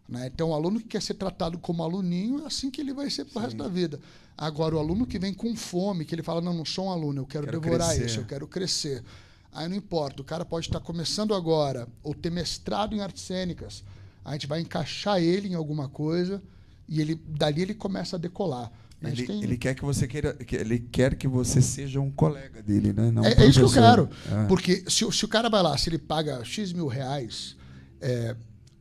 Né? Então, o aluno que quer ser tratado como aluninho, é assim que ele vai ser pro resto da vida. Agora, o aluno que vem com fome, que ele fala, não sou um aluno, eu quero devorar crescer. isso, eu quero crescer. Aí não importa, o cara pode estar começando agora, ou ter mestrado em artes cênicas. A gente vai encaixar ele em alguma coisa e dali ele começa a decolar. Ele quer que você ele quer que você seja um colega dele, né? Não um é isso que eu professor. quero. Porque se o cara vai lá, se ele paga X mil reais,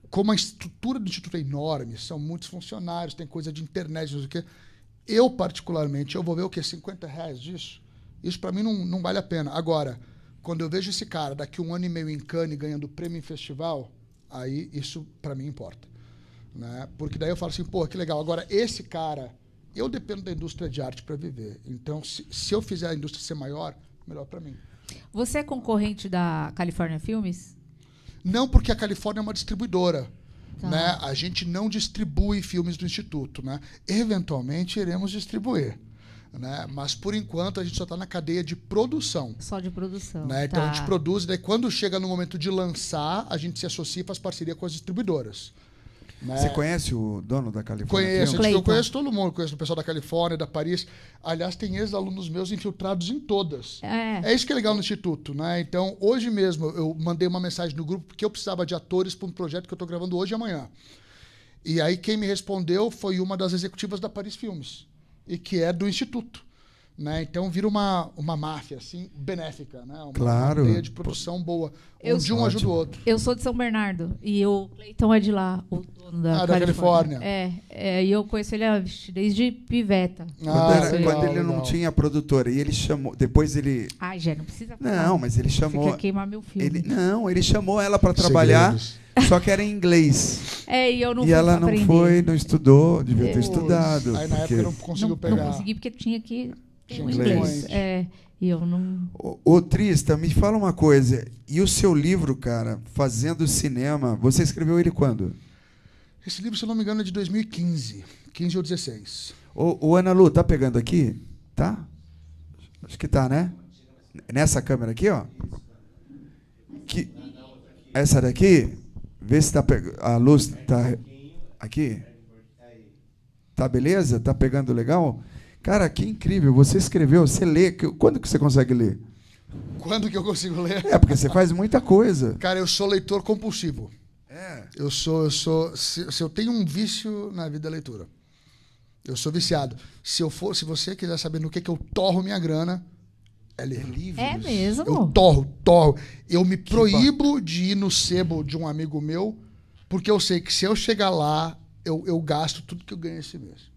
como a estrutura do Instituto é enorme, são muitos funcionários, tem coisa de internet, não sei o quê. Eu, particularmente, eu vou ver o quê? 50 reais disso? Isso, para mim, não vale a pena. Agora, quando eu vejo esse cara daqui 1 ano e meio em Cannes ganhando prêmio em festival, aí isso, para mim, importa. Né? Porque daí eu falo assim, pô, que legal. Agora, esse cara... Eu dependo da indústria de arte para viver. Então, se eu fizer a indústria ser maior, melhor para mim. Você é concorrente da California Filmes? Não, porque a Califórnia é uma distribuidora. Tá. Né? A gente não distribui filmes do Instituto. Né? Eventualmente, iremos distribuir. Né? Mas, por enquanto, a gente só está na cadeia de produção. Só de produção. Né? Então, Tá. a gente produz, e daí, quando chega no momento de lançar, a gente se associa e faz parceria com as distribuidoras. Né? Você conhece o dono da Califórnia? Conheço, Filmes? eu conheço todo mundo, conheço o pessoal da Califórnia, da Paris. Aliás, tem ex-alunos meus infiltrados em todas. É isso que é legal no Instituto, né? Então, hoje mesmo, eu mandei uma mensagem no grupo porque eu precisava de atores para um projeto que eu estou gravando hoje e amanhã. E aí quem me respondeu foi uma das executivas da Paris Filmes, e que é do Instituto. Né? Então vira uma máfia assim, benéfica, né? Uma Claro. cadeia de produção boa, Eu onde um sou ajuda o ótimo. outro. Eu sou de São Bernardo e o Cleiton é de lá, o dono da Da Califórnia. E eu conheço ele desde piveta. Quando ele não tinha produtora e ele chamou, depois ele Ai, já não precisa falar. não, mas ele Você chamou quer queimar meu filme. ele chamou ela para trabalhar, só que era em inglês. E eu não E fui ela não aprender. foi, não estudou, devia ter Eu- estudado. Aí na porque- época eu não conseguiu Não pegar. consegui porque tinha que ter Tinha o inglês. inglês. E eu não... Ô, Trista, me fala uma coisa. E o seu livro, cara, Fazendo Cinema, você escreveu ele quando? Esse livro, se eu não me engano, é de 2015. 15 ou 16. Ô, Ana Lu, tá pegando aqui? Tá? Acho que tá, né? Nessa câmera aqui, ó. Essa daqui, vê se tá pegando. A luz tá aqui. Tá beleza? Tá pegando legal? Cara, que incrível. Você escreveu, você lê. Quando que você consegue ler? Quando que eu consigo ler? Porque você faz muita coisa. Cara, eu sou leitor compulsivo. Eu sou. Se eu tenho um vício na vida da leitura, eu sou viciado. Se você quiser saber no que eu torro minha grana, é livro. É mesmo? Eu torro. Eu me proíbo de ir no sebo de um amigo meu, porque eu sei que se eu chegar lá, eu gasto tudo que eu ganhei esse mês.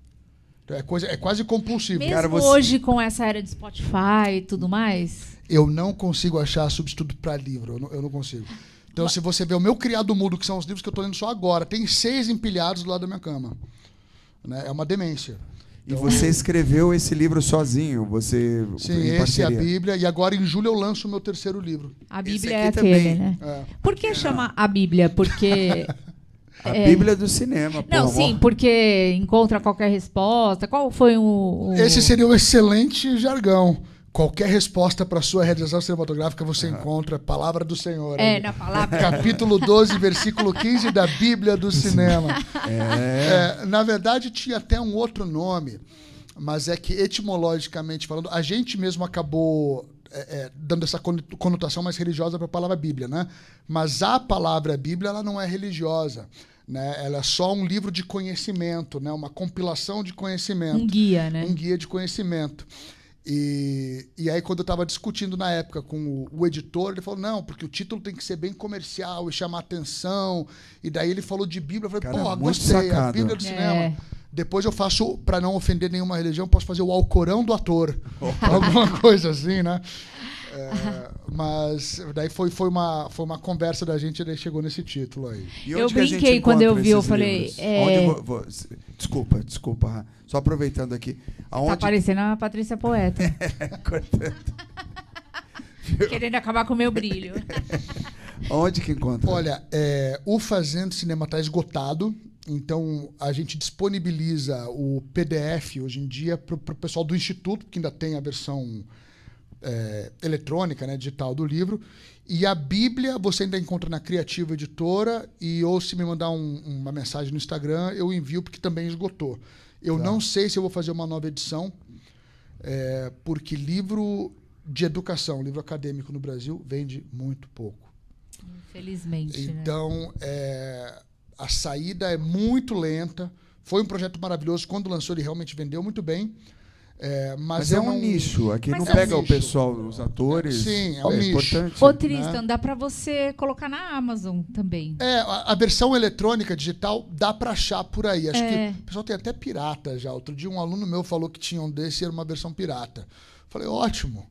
Então é quase compulsivo. Mesmo Cara, hoje com essa era de Spotify e tudo mais? Eu não consigo achar substituto para livro. Eu não consigo. Então, se você ver o meu criado mudo, que são os livros que eu estou lendo só agora, tem 6 empilhados do lado da minha cama. Né? É uma demência. E você escreveu esse livro sozinho? Você Sim, em esse é a parceria? Bíblia. E agora, em julho, eu lanço o meu 3º livro. A Esse Bíblia é aqui aquele, também. né? É. Por que chama a Bíblia? Porque... A Bíblia do cinema. Não, pô, sim, porque encontra qualquer resposta. Qual foi o... Esse seria um excelente jargão. Qualquer resposta para sua realização cinematográfica você encontra a palavra do Senhor. ali. na palavra... Capítulo 12, versículo 15 da Bíblia do cinema. Na verdade, tinha até um outro nome, mas é que, etimologicamente falando, a gente mesmo acabou dando essa conotação mais religiosa para a palavra Bíblia, né? Mas a palavra Bíblia ela não é religiosa. né? Ela é só um livro de conhecimento, né? Uma compilação de conhecimento. Um guia, né? Um guia de conhecimento. E aí, quando eu estava discutindo na época com o editor, ele falou, não, porque o título tem que ser bem comercial e chamar atenção. E daí ele falou de Bíblia. Eu falei, Cara, porra, muito gostei, a sacado. Bíblia do cinema. É. Depois eu faço, para não ofender nenhuma religião, posso fazer o Alcorão do ator. Alguma coisa assim, né? Mas daí foi uma conversa da gente e daí chegou nesse título aí. E Eu onde que a gente brinquei quando eu encontra vi, eu esses falei, livros? é- Onde desculpa. Só aproveitando aqui. Tá Aonde... parecendo a Patrícia Poeta. Cortando. Querendo acabar com o meu brilho. Aonde que encontra? Olha, o Fazendo Cinema está esgotado, então a gente disponibiliza o PDF hoje em dia para o pessoal do Instituto, que ainda tem a versão eletrônica, né, digital do livro. E a Bíblia você ainda encontra na Criativa Editora, ou se me mandar uma mensagem no Instagram, eu envio, porque também esgotou. Eu não sei se eu vou fazer uma nova edição, porque livro de educação, livro acadêmico no Brasil, vende muito pouco. Infelizmente, né? Então, a saída é muito lenta. Foi um projeto maravilhoso. Quando lançou, ele realmente vendeu muito bem. Mas é um nicho. Aqui Mas não é um pega o nicho. pessoal, os atores. Sim, é um nicho. importante. Ô, Tristan, dá pra você colocar na Amazon também. A versão eletrônica, digital, dá para achar por aí. Acho que É. o pessoal tem até pirata já. Outro dia um aluno meu falou que tinha um desse e era uma versão pirata. Falei, ótimo.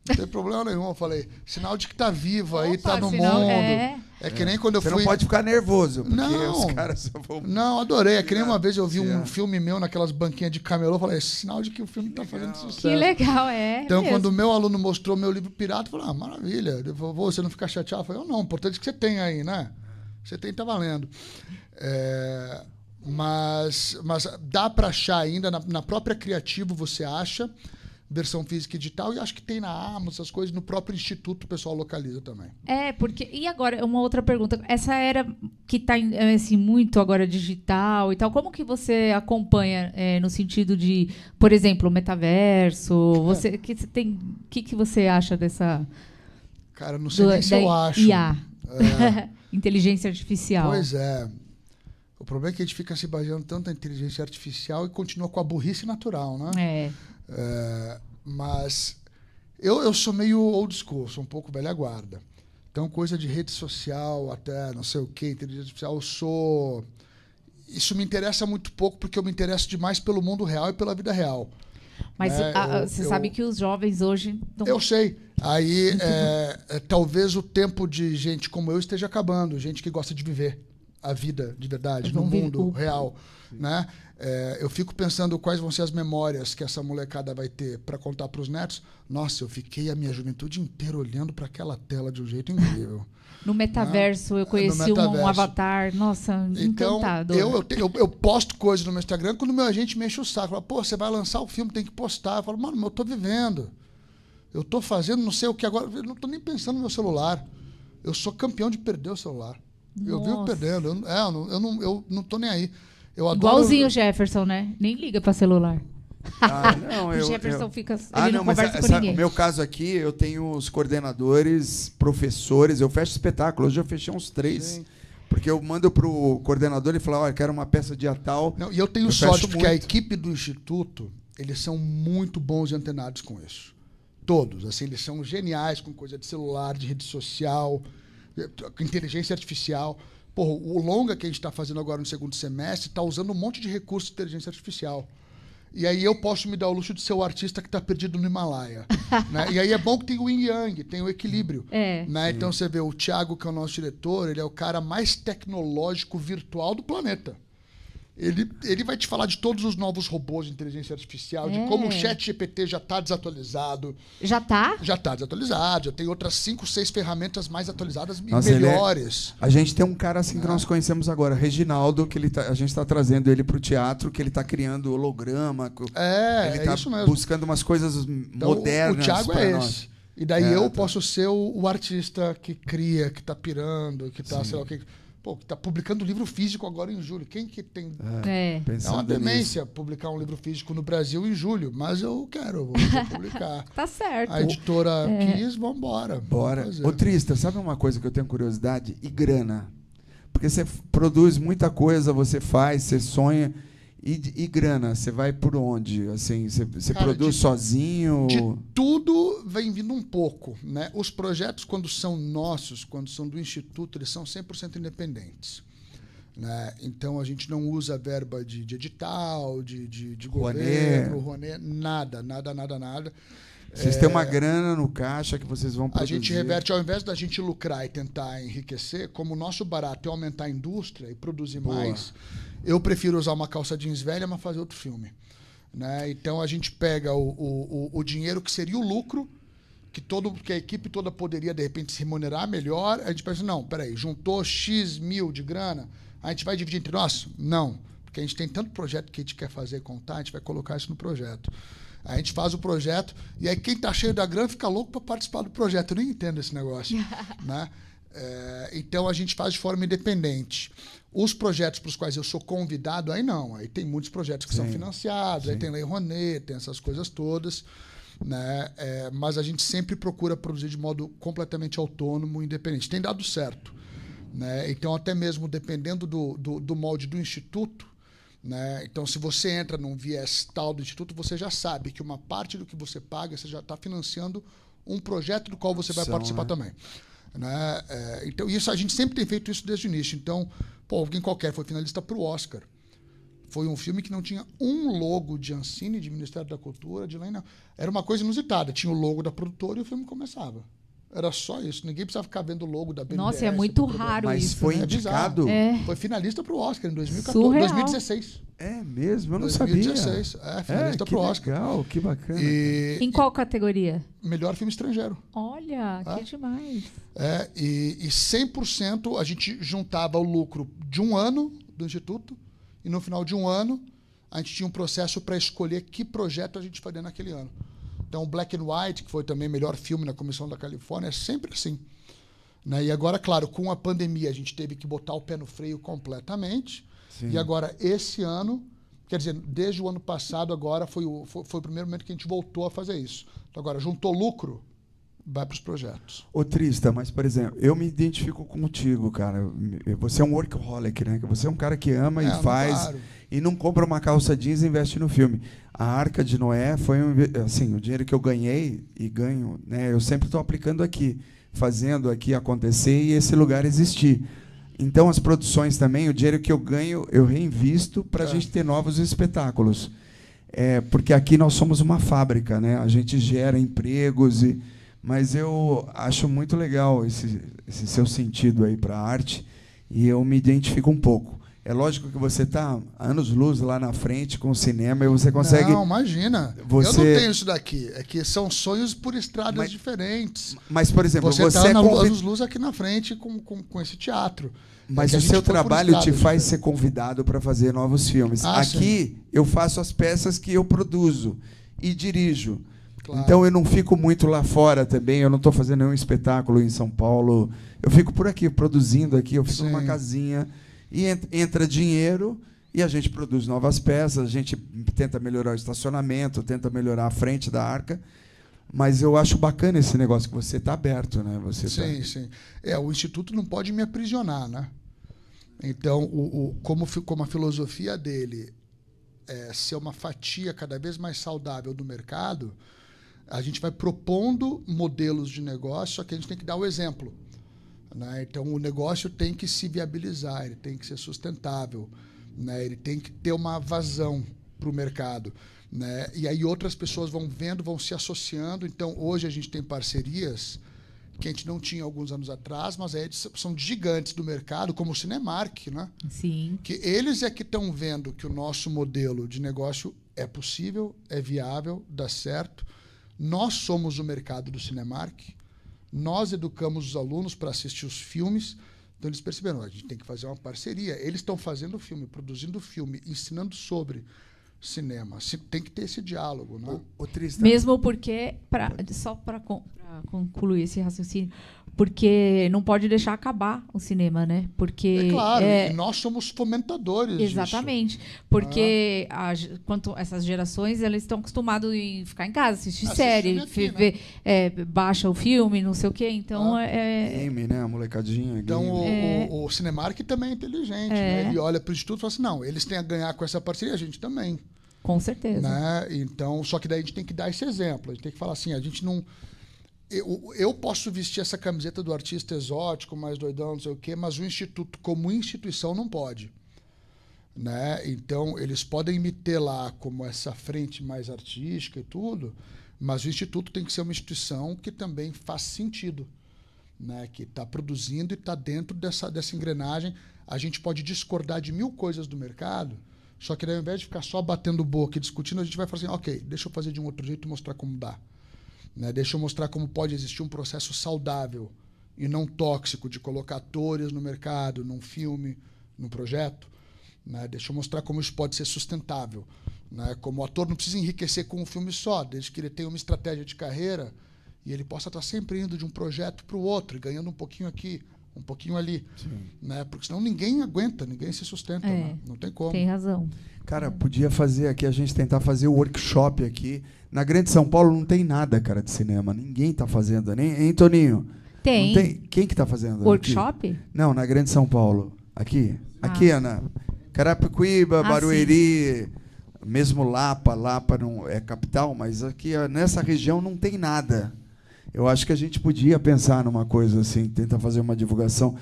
Não tem problema nenhum. Eu falei, sinal de que tá vivo aí, Opa, tá no sinal- mundo. é. É que nem quando eu Você fui... não pode ficar nervoso, porque Não. os caras só vão... Não, adorei. É que nem uma vez eu vi um Certo. filme meu naquelas banquinhas de camelô. Falei, é sinal de que o filme tá fazendo sucesso. Que legal, Então, mesmo. quando o meu aluno mostrou meu livro pirata, eu falei, maravilha. Eu falei, você não fica chateado? Eu falei, não, o importante é que você tem aí, né? Você tem, tá valendo. Mas dá para achar ainda, na própria Criativo você acha, versão física e digital, e acho que tem na Amazon, essas coisas, no próprio Instituto o pessoal localiza também. Porque... E agora, uma outra pergunta. Essa era que está assim, muito agora digital e tal, como que você acompanha no sentido de, por exemplo, o metaverso? Você, que você acha dessa... Cara, não sei nem se eu acho. IA. Inteligência artificial. Pois é. O problema é que a gente fica se baseando tanto na inteligência artificial e continua com a burrice natural, né? Mas eu sou meio old school, sou um pouco velha guarda. Então, coisa de rede social, até não sei o que, inteligência artificial, isso me interessa muito pouco, porque eu me interesso demais pelo mundo real e pela vida real. Mas você sabe que os jovens hoje... Eu sei. Aí, talvez o tempo de gente como eu esteja acabando, gente que gosta de viver a vida de verdade, no mundo real, né? Eu fico pensando quais vão ser as memórias que essa molecada vai ter para contar para os netos. Nossa, eu fiquei a minha juventude inteira olhando para aquela tela de um jeito incrível. No metaverso, eu conheci um avatar, nossa, então, encantado. Eu posto coisas no meu Instagram quando o meu agente me enche o saco. Fala, pô, você vai lançar o filme, tem que postar. Eu falo, mano, eu tô vivendo. Eu tô fazendo não sei o que agora. Eu não tô nem pensando no meu celular. Eu sou campeão de perder o celular. Nossa. Eu vivo perdendo. Eu não tô nem aí. Eu adoro... Igualzinho o Jefferson, né? Nem liga para celular. Não, O Jefferson fica... Ele não conversa com ninguém. No meu caso aqui, eu tenho os coordenadores, professores, eu fecho espetáculos. Hoje eu fechei uns 3. Sim. Porque eu mando pro coordenador e falo, olha, quero uma peça de tal. Não, e eu tenho sorte, porque a equipe do Instituto, eles são muito bons e antenados com isso. Todos. Assim, eles são geniais com coisa de celular, de rede social, inteligência artificial. Porra, o longa que a gente está fazendo agora no segundo semestre está usando um monte de recursos de inteligência artificial. E aí eu posso me dar o luxo de ser o artista que está perdido no Himalaia. Né? E aí é bom que tem o yin yang, tem o equilíbrio. Né? Então você vê o Thiago, que é o nosso diretor, ele é o cara mais tecnológico virtual do planeta. Ele vai te falar de todos os novos robôs de inteligência artificial, de como o ChatGPT já está desatualizado. Já está? Já está desatualizado. Já tem outras 5, 6 ferramentas mais atualizadas e Nossa, melhores. A gente tem um cara assim que nós conhecemos agora, Reginaldo, que a gente está trazendo ele para o teatro, que ele está criando holograma. Ele tá isso mesmo. buscando umas coisas então, modernas. O Thiago para é nós. esse. E daí eu posso ser o artista que cria, que está pirando, que está, sei lá o que... Pô, que está publicando livro físico agora em julho. Quem que tem... É uma demência publicar um livro físico no Brasil em julho. Mas eu quero, vou publicar. Tá certo. A editora quis, vamos embora. Bora. Ô, Tristan, sabe uma coisa que eu tenho curiosidade? E grana. Porque você produz muita coisa, você faz, você sonha. E grana, você vai por onde? Assim, você Cara, produz sozinho? De tudo vem vindo um pouco, né? Os projetos, quando são nossos, quando são do Instituto, eles são 100% independentes. Né? Então, a gente não usa verba de edital, de governo, Rouanet, nada. Vocês têm uma grana no caixa que vocês vão produzir. A gente reverte, ao invés da gente lucrar e tentar enriquecer, como o nosso barato é aumentar a indústria e produzir mais, eu prefiro usar uma calça jeans velha, mas fazer outro filme. Né? Então, a gente pega o dinheiro que seria o lucro, que a equipe toda poderia, de repente, se remunerar melhor. A gente pensa, não, peraí, juntou X mil de grana, a gente vai dividir entre nós? Não, porque a gente tem tanto projeto que a gente quer fazer e contar, a gente vai colocar isso no projeto. A gente faz o projeto, e aí quem está cheio da grana fica louco para participar do projeto. Eu nem entendo esse negócio. Né? Então, a gente faz de forma independente. Os projetos para os quais eu sou convidado, aí não. Aí tem muitos projetos que são financiados, aí tem Lei Rouanet, tem essas coisas todas. Né? Mas a gente sempre procura produzir de modo completamente autônomo e independente. Tem dado certo. Né? Então, até mesmo dependendo do molde do Instituto, né? Então, se você entra num viés tal do Instituto, você já sabe que uma parte do que você paga, você já está financiando um projeto do qual você vai participar também. Né? Então, isso a gente sempre tem feito isso desde o início. Então, alguém qualquer foi finalista para o Oscar. Foi um filme que não tinha um logo de Ancine, de Ministério da Cultura, de lá não. Era uma coisa inusitada. Tinha o logo da produtora e o filme começava. Era só isso. Ninguém precisava ficar vendo o logo da BNDES. Nossa, é muito raro mas isso. Mas foi né? indicado? Foi finalista para o Oscar em 2014, Surreal. 2016. É mesmo? Eu não 2016. sabia. Finalista para o Oscar. Legal, que bacana. Em qual categoria? Melhor filme estrangeiro. Olha, que demais. E 100% a gente juntava o lucro de um ano do Instituto e no final de um ano a gente tinha um processo para escolher que projeto a gente faria naquele ano. Então, Black and White, que foi também melhor filme na Comissão da Califórnia, é sempre assim. Né? E agora, claro, com a pandemia, a gente teve que botar o pé no freio completamente. Sim. E agora, esse ano, quer dizer, desde o ano passado, agora foi o primeiro momento que a gente voltou a fazer isso. Então, agora, juntou lucro, vai para os projetos. Ô, Trista, mas, por exemplo, eu me identifico contigo, cara. Você é um workaholic, né? Você é um cara que ama e faz... Claro. E não compra uma calça jeans e investe no filme. A Arca de Noé foi o dinheiro que eu ganhei e ganho, né? Eu sempre estou aplicando aqui, fazendo aqui acontecer e esse lugar existir. Então, as produções também, o dinheiro que eu ganho, eu reinvisto para a gente ter novos espetáculos. Porque aqui nós somos uma fábrica, né? A gente gera empregos, mas eu acho muito legal esse seu sentido aí para a arte e eu me identifico um pouco. É lógico que você está anos-luz lá na frente com o cinema e você consegue... Não, imagina. Eu não tenho isso daqui. É que são sonhos por estradas diferentes. Mas, por exemplo, você está anos-luz aqui na frente com esse teatro. Mas o seu trabalho te faz ser convidado para fazer novos filmes. Aqui, eu faço as peças que eu produzo e dirijo. Claro. Então, eu não fico muito lá fora também. Eu não estou fazendo nenhum espetáculo em São Paulo. Eu fico por aqui, produzindo aqui. Eu fico numa casinha... E entra dinheiro e a gente produz novas peças, a gente tenta melhorar o estacionamento, tenta melhorar a frente da Arca. Mas eu acho bacana esse negócio que você está aberto, né? Sim. O Instituto não pode me aprisionar, né? Então, como a filosofia dele é ser uma fatia cada vez mais saudável do mercado, a gente vai propondo modelos de negócio, só que a gente tem que dar o exemplo. Né? Então, o negócio tem que se viabilizar, ele tem que ser sustentável, né? Ele tem que ter uma vazão para o mercado. Né? E aí outras pessoas vão vendo, vão se associando. Então, hoje a gente tem parcerias que a gente não tinha alguns anos atrás, mas aí são gigantes do mercado, como o Cinemark, né? Sim. Que eles é que estão vendo que o nosso modelo de negócio é possível, é viável, dá certo. Nós somos o mercado do Cinemark. Nós educamos os alunos para assistir os filmes. Então, eles perceberam, a gente tem que fazer uma parceria. Eles estão fazendo o filme, produzindo o filme, ensinando sobre. cinema. Tem que ter esse diálogo, né? O Tristan, Mesmo porque, só para concluir esse raciocínio, porque não pode deixar acabar o cinema, né? Porque É claro, e nós somos fomentadores exatamente, porque essas gerações elas estão acostumadas a ficar em casa, assistir Assistir série, aqui, né? ver, baixa o filme, não sei o quê. Então game, né? A molecadinha. Então, game. o Cinemark também é inteligente. Né? Ele olha para o Instituto e fala assim, não, eles têm a ganhar com essa parceria, a gente também. com certeza. Né? Então, só que daí a gente tem que dar esse exemplo. A gente tem que falar assim, a gente não... Eu posso vestir essa camiseta do artista exótico, mais doidão, não sei o quê, mas o Instituto, como instituição, não pode. Né? Então, eles podem me ter lá como essa frente mais artística e tudo, mas o Instituto tem que ser uma instituição que também faz sentido, né? Que está produzindo e está dentro dessa engrenagem. A gente pode discordar de 1000 coisas do mercado, só que daí, ao invés de ficar só batendo boca e discutindo, a gente vai falar assim, ok, deixa eu fazer de um outro jeito e mostrar como dá. Né? Deixa eu mostrar como pode existir um processo saudável e não tóxico de colocar atores no mercado, num filme, num projeto. Né? Deixa eu mostrar como isso pode ser sustentável. Né? Como o ator não precisa enriquecer com um filme só, desde que ele tenha uma estratégia de carreira e ele possa estar sempre indo de um projeto para o outro, ganhando um pouquinho aqui, um pouquinho ali. Né? Porque senão ninguém aguenta, ninguém se sustenta. Né? Não tem como. Tem razão. Cara, podia fazer aqui, a gente tentar fazer o workshop aqui. Na Grande São Paulo não tem nada, cara, de cinema. Ninguém tá fazendo. Hein, Toninho? Tem. Não tem. Quem que tá fazendo? Workshop? Aqui? Não, na Grande São Paulo. Aqui? Aqui, Ana. Carapicuíba, Barueri, mesmo Lapa. Lapa não é capital, mas aqui nessa região não tem nada. Eu acho que a gente podia pensar numa coisa assim, tentar fazer uma divulgação.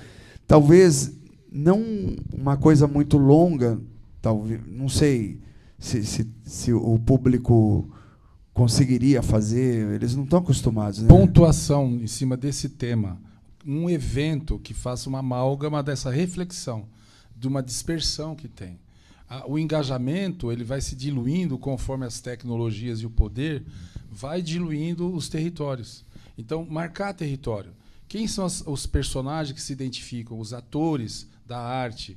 Talvez não uma coisa muito longa, talvez, não sei se o público conseguiria fazer, eles não estão acostumados. Né? Pontuação em cima desse tema. Um evento que faça uma amálgama dessa reflexão, de uma dispersão que tem. O engajamento ele vai se diluindo conforme as tecnologias e o poder vai diluindo os territórios. Então, marcar território. Quem são os personagens que se identificam? Os atores da arte,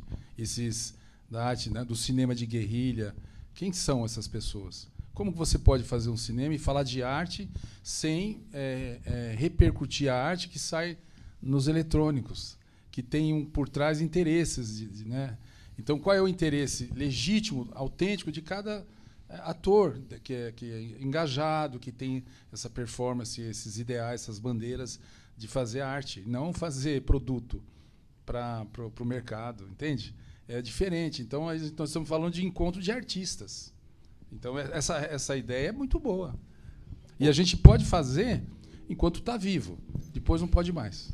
né, do cinema de guerrilha. Quem são essas pessoas? Como que você pode fazer um cinema e falar de arte sem repercutir a arte que sai nos eletrônicos, que tem por trás interesses, né? Então, qual é o interesse legítimo, autêntico de cada ator que é engajado, que tem essa performance, esses ideais, essas bandeiras de fazer arte, não fazer produto para o mercado, entende? É diferente. Então, nós estamos falando de encontro de artistas. Então, essa ideia é muito boa. E a gente pode fazer enquanto está vivo. Depois não pode mais.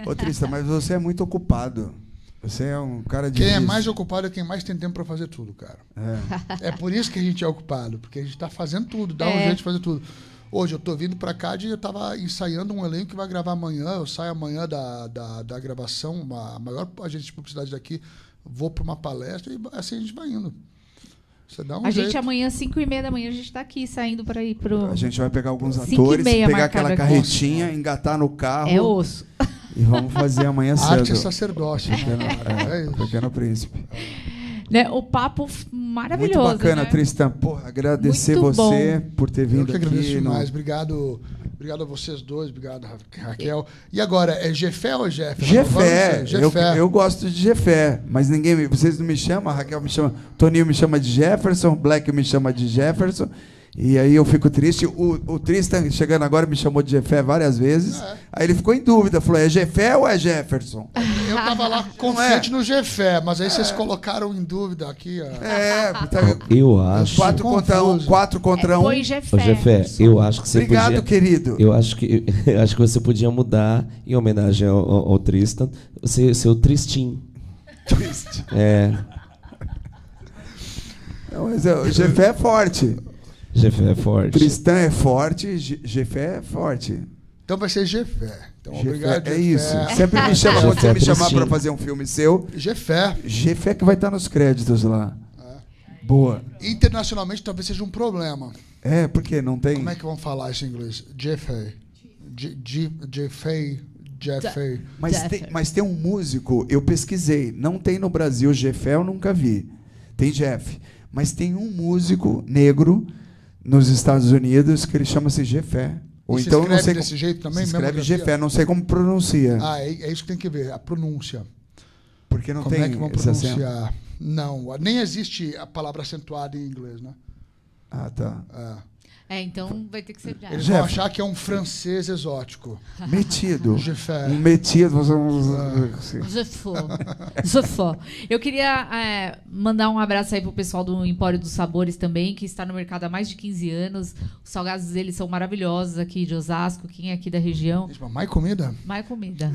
Ô, Tristan, mas você é muito ocupado. Você é um cara de... Quem é mais ocupado é quem mais tem tempo para fazer tudo, cara. É por isso que a gente é ocupado, porque a gente está fazendo tudo, dá um jeito de fazer tudo. Hoje eu estou vindo para cá eu estava ensaiando um elenco que vai gravar amanhã. Eu saio amanhã da gravação, a maior agência de publicidade daqui, vou para uma palestra e assim a gente vai indo. Você dá um a jeito. gente amanhã, 5h30 da manhã, a gente está aqui saindo para ir pro... A gente vai pegar alguns 5h30 atores, pegar marcado aquela aqui. carretinha, engatar no carro. É osso. E vamos fazer amanhã cedo. Arte é sacerdócio. É isso. Pequeno Príncipe. Né? O papo maravilhoso. Muito bacana, né? Tristan. Porra, agradecer Muito você por ter Eu vindo que aqui. agradeço demais. Obrigado a vocês dois. Obrigado, Raquel. E agora, é Jefé ou Jefé? Jefé. Jefé. Eu gosto de Jefé, mas vocês não me chamam, a Raquel me chama, Toninho me chama de Jefferson, Black me chama de Jefferson. E aí eu fico triste. O Tristan, chegando agora, me chamou de Jefé várias vezes. Aí ele ficou em dúvida. Falou, é Jefé ou é Jefferson? Eu estava lá confiante no Jefé, mas aí vocês colocaram em dúvida aqui. Eu acho... 4 contra 1. 4 contra 1. Foi Jefé. Ô, Jefé, eu acho que você Obrigado, podia... querido. Eu acho que você podia mudar, em homenagem ao Tristan, seu Tristim. Triste. Não, mas o Jefé é forte. Jefé é forte. Tristan é forte, Jefé é forte. Então vai ser Jefé. Então, Jefé, obrigado, é Jefé. isso. Sempre me chama, Jefé você me chamar Tristinho. para fazer um filme seu. Jefé. Jefé que vai estar nos créditos lá. Boa. Internacionalmente talvez seja um problema. É, porque não tem... Como é que vão falar isso em inglês? Jefé. Jefé. Mas tem um músico, eu pesquisei, não tem no Brasil, Jefé eu nunca vi. Tem Jeff. mas tem um músico negro nos Estados Unidos que ele chama-se Jefé. Ou E se então não escreve sei desse jeito também, se mesmo escreve grafia? Jefé, não sei como pronuncia. Ah, é isso que tem que ver, a pronúncia. Porque não Como tem é que vão esse acento. pronunciar? Não, nem existe a palavra acentuada em inglês, né? Ah, tá. Então vai ter que ser Eles Jeff. vão achar que é um francês exótico. Metido. Jefé. Um metido. Zufó. Eu queria mandar um abraço aí pro pessoal do Empório dos Sabores também, que está no mercado há mais de 15 anos. Os salgados deles são maravilhosos aqui de Osasco, quem é aqui da região. Mais comida? Mais comida.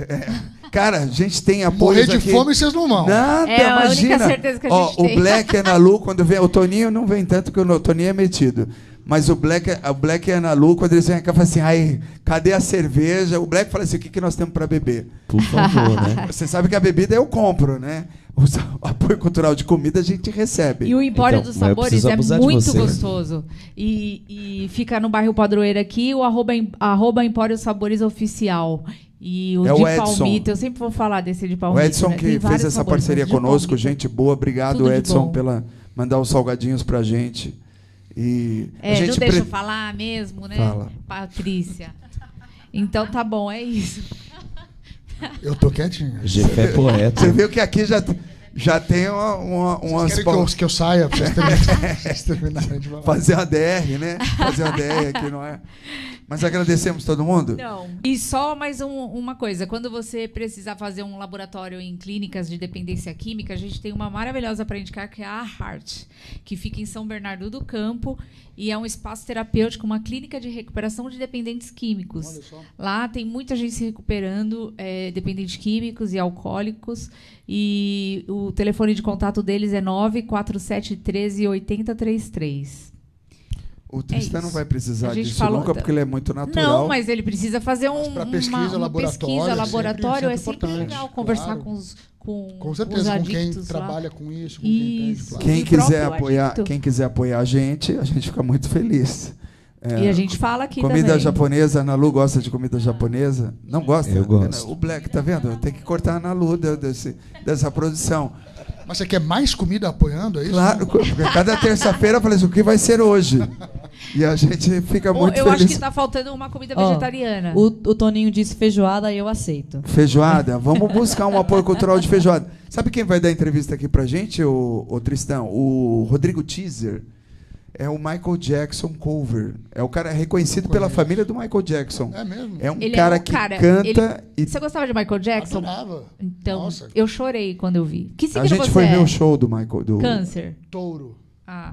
Cara, a gente tem apoio. Morrer de fome vocês não vão. Nada, É a única imagina. certeza que a gente O tem. Black é na Lu, quando vem. O Toninho não vem tanto, que o Toninho é metido. Mas o Black é na Lu, quando eles vêm cá, fala assim: ai, cadê a cerveja? O Black fala assim: o que nós temos para beber? Por favor, né? Você sabe que a bebida eu compro, né? O apoio cultural de comida a gente recebe. E o Empório Então, dos mas eu Sabores preciso é abusar de muito você. gostoso. E fica no bairro Padroeira aqui, o @ Empório Sabores Oficial. E o É de o Edson. Palmito, eu sempre vou falar desse de O Palmito. Edson né? Tem que fez vários essa sabores, parceria mas de conosco, Palmito. gente boa. Obrigado, Tudo de Edson, bom. pela mandar os salgadinhos pra gente. E a gente não deixa eu falar mesmo, né? Fala. Patrícia. Então tá bom, é isso. Eu tô quietinho. Jefé é poeta. Você viu que aqui já tem umas Querem que eu saia pra vocês terminarem de falar? fazer uma DR, né? Fazer uma DR aqui, não é? Mas agradecemos todo mundo? Não. E só mais uma coisa. Quando você precisar fazer um laboratório em clínicas de dependência química, a gente tem uma maravilhosa para indicar, que é a Heart, que fica em São Bernardo do Campo e é um espaço terapêutico, uma clínica de recuperação de dependentes químicos. Olha só. Lá tem muita gente se recuperando, dependentes químicos e alcoólicos. E o telefone de contato deles é 94713 8033. O Tristan não isso. vai precisar A gente disso falou- nunca, porque ele é muito natural. Não, mas ele precisa fazer pra uma pesquisa, laboratório, laboratório. É sempre sempre legal conversar claro. com os Com os certeza, com quem adictos lá. trabalha com isso, com quem entende, Isso. claro. Quem E o quiser próprio apoiar, adicto. quem quiser apoiar a gente fica muito feliz. E a gente fala aqui Comida também. japonesa, a Ana Lu gosta de comida japonesa? Não gosta? Eu gosto. O Black, tá vendo? Tem que cortar a Ana Lu dessa produção. Mas você quer mais comida apoiando, é isso? Claro, porque cada terça-feira eu falei assim, o que vai ser hoje? E a gente fica muito Eu feliz. acho que tá faltando uma comida Ó, vegetariana. O Toninho disse feijoada, eu aceito. Feijoada, vamos buscar um apoio cultural de feijoada. Sabe quem vai dar entrevista aqui pra gente, o Tristão? O Rodrigo Teaser. É o Michael Jackson cover. É o cara reconhecido pela família do Michael Jackson. É mesmo? É um Ele cara é um que cara- canta e Você gostava de Michael Jackson? Adorava. Então, Nossa. eu chorei quando eu vi. Que a signo gente você foi é? ver o show do Michael. Câncer. Touro. Ah,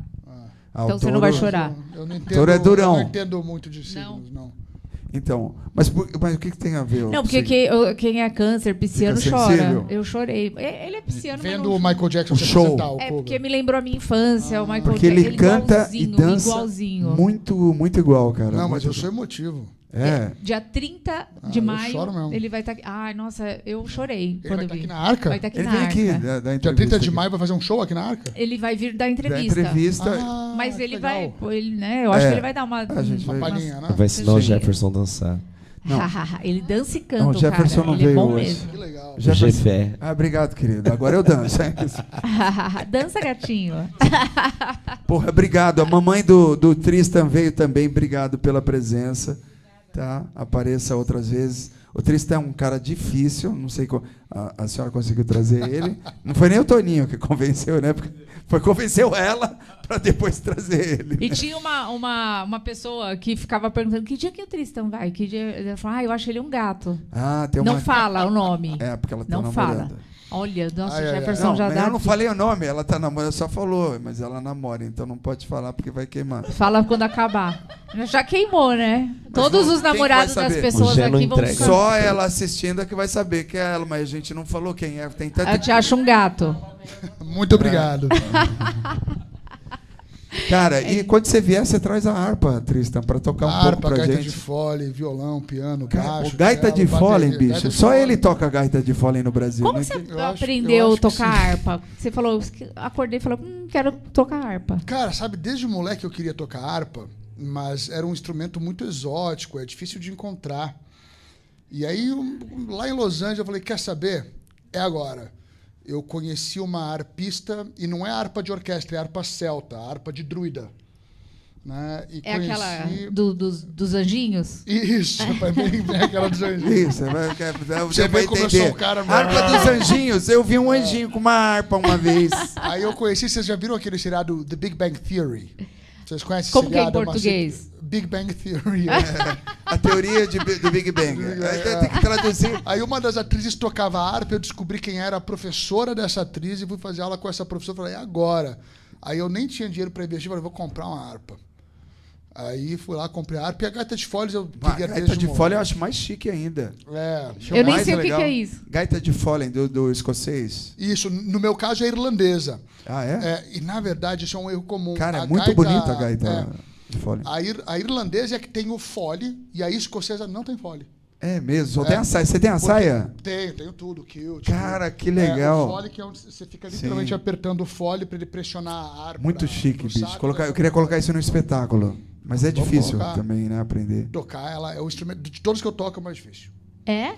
Ah, então o você não Touro- vai chorar. Eu não entendo, Touro é durão. eu não entendo muito de signos, não. Então, mas o que tem a ver? não, porque quem é câncer, pisciano, Fica chora. sensível? Eu chorei. Ele é pisciano, mas Vendo não... o Michael Jackson O se show. apresentar, o É cover. porque me lembrou a minha infância, o Michael Porque Jackson. ele canta e igualzinho, dança igualzinho. muito, muito igual, cara. Não, mas Muito eu sou emotivo. É. Dia 30 de eu maio, choro mesmo. ele vai estar aqui. Ai, nossa, eu chorei Ele quando vai eu estar vi. aqui na Arca? Vai estar aqui Ele na vem aqui, Arca. da Dia entrevista. 30 de aqui. maio vai fazer um show aqui na Arca? Ele vai vir dar Da entrevista. entrevista. Ah, Mas que ele legal. vai, ele, né? Eu acho que ele vai dar uma a gente vai- Uma palhinha, né? Vai ensinar o Sim. Jefferson a dançar. Não. Ele dança e canta, Não, o Jefferson cara. não Ele é veio bom hoje. mesmo. Que legal. Já Jefé. Ah, obrigado, querido. Agora eu danço. Dança, gatinho. Porra, obrigado. A mamãe do Tristan veio também. Obrigado pela presença. Tá? Apareça outras vezes. O Tristan é um cara difícil. Não sei como a senhora conseguiu trazer ele. Não foi nem o Toninho que convenceu, né? Porque convenceu ela para depois trazer ele. E tinha uma pessoa que ficava perguntando que dia que o Tristan vai? Que dia... Ela falou, eu acho ele um gato. Ah, tem uma... Não fala o nome. É, porque ela tá Não namorando. fala. Olha, nossa, Ai, o ai, ai. Jefferson Não, já mas dá... eu não falei o nome, ela tá namorando, só falou, mas ela namora, então não pode falar porque vai queimar. Fala quando acabar. Já queimou, né? Todos os quem namorados vai das saber? pessoas O Gé não aqui vão entrega. ficar... Só ela assistindo é que vai saber que é ela, mas a gente não falou quem é. Tem tanto... Eu te acho um gato. Muito obrigado. Cara, e quando você vier, você traz a harpa, Tristan, pra tocar um pouco Harpa, pra gaita gente. de fole, violão, piano, Cara, baixo. o gaita de viola, Follen, bateria, bicho. gaita de Só Follen. ele toca gaita de Follen no Brasil. Como né? você eu acho aprendeu a que tocar sim. harpa? Você falou, acordei e falou, quero tocar harpa. Cara, sabe, desde moleque eu queria tocar harpa, mas era um instrumento muito exótico, é difícil de encontrar. E aí, lá em Los Angeles, eu falei, quer saber? É agora. eu conheci uma arpista, e não é harpa de orquestra, é harpa celta, harpa de druida. Né? E É aquela dos anjinhos? Isso, bem aquela dos anjinhos. Isso, você vai como eu entender. sou um cara Harpa dos anjinhos. Eu vi um anjinho com uma harpa uma vez. Aí eu conheci, vocês já viram aquele seriado The Big Bang Theory? Vocês conhecem Como esse que é em seriado? português? Big Bang Theory. A teoria do Big Bang. Aí tem que traduzir. Aí uma das atrizes tocava harpa, eu descobri quem era a professora dessa atriz e fui fazer aula com essa professora. Falei, e agora? Aí eu nem tinha dinheiro para investir, falei, vou comprar uma harpa. Aí fui lá, comprei a harpa e a gaita de folhas eu queria ter. Gaita de folha eu acho mais chique ainda. Eu nem sei o que é isso. Gaita de folha do escocês. Isso, no meu caso é irlandesa. Ah, é? E na verdade isso é um erro comum. Cara, é A muito bonita a gaita de folha. A irlandesa é que tem o fole e a escocesa não tem fole. É mesmo, só tem a saia. Você tem a saia? Tenho tudo, kilt. Cara, que legal. O fole que é onde você fica literalmente apertando o fole para ele pressionar a harpa. Muito chique, bicho. Saco, eu queria colocar isso no espetáculo. Mas é difícil colocar. também, né, aprender. Tocar, ela é o instrumento de todos que eu toco é o mais difícil. É?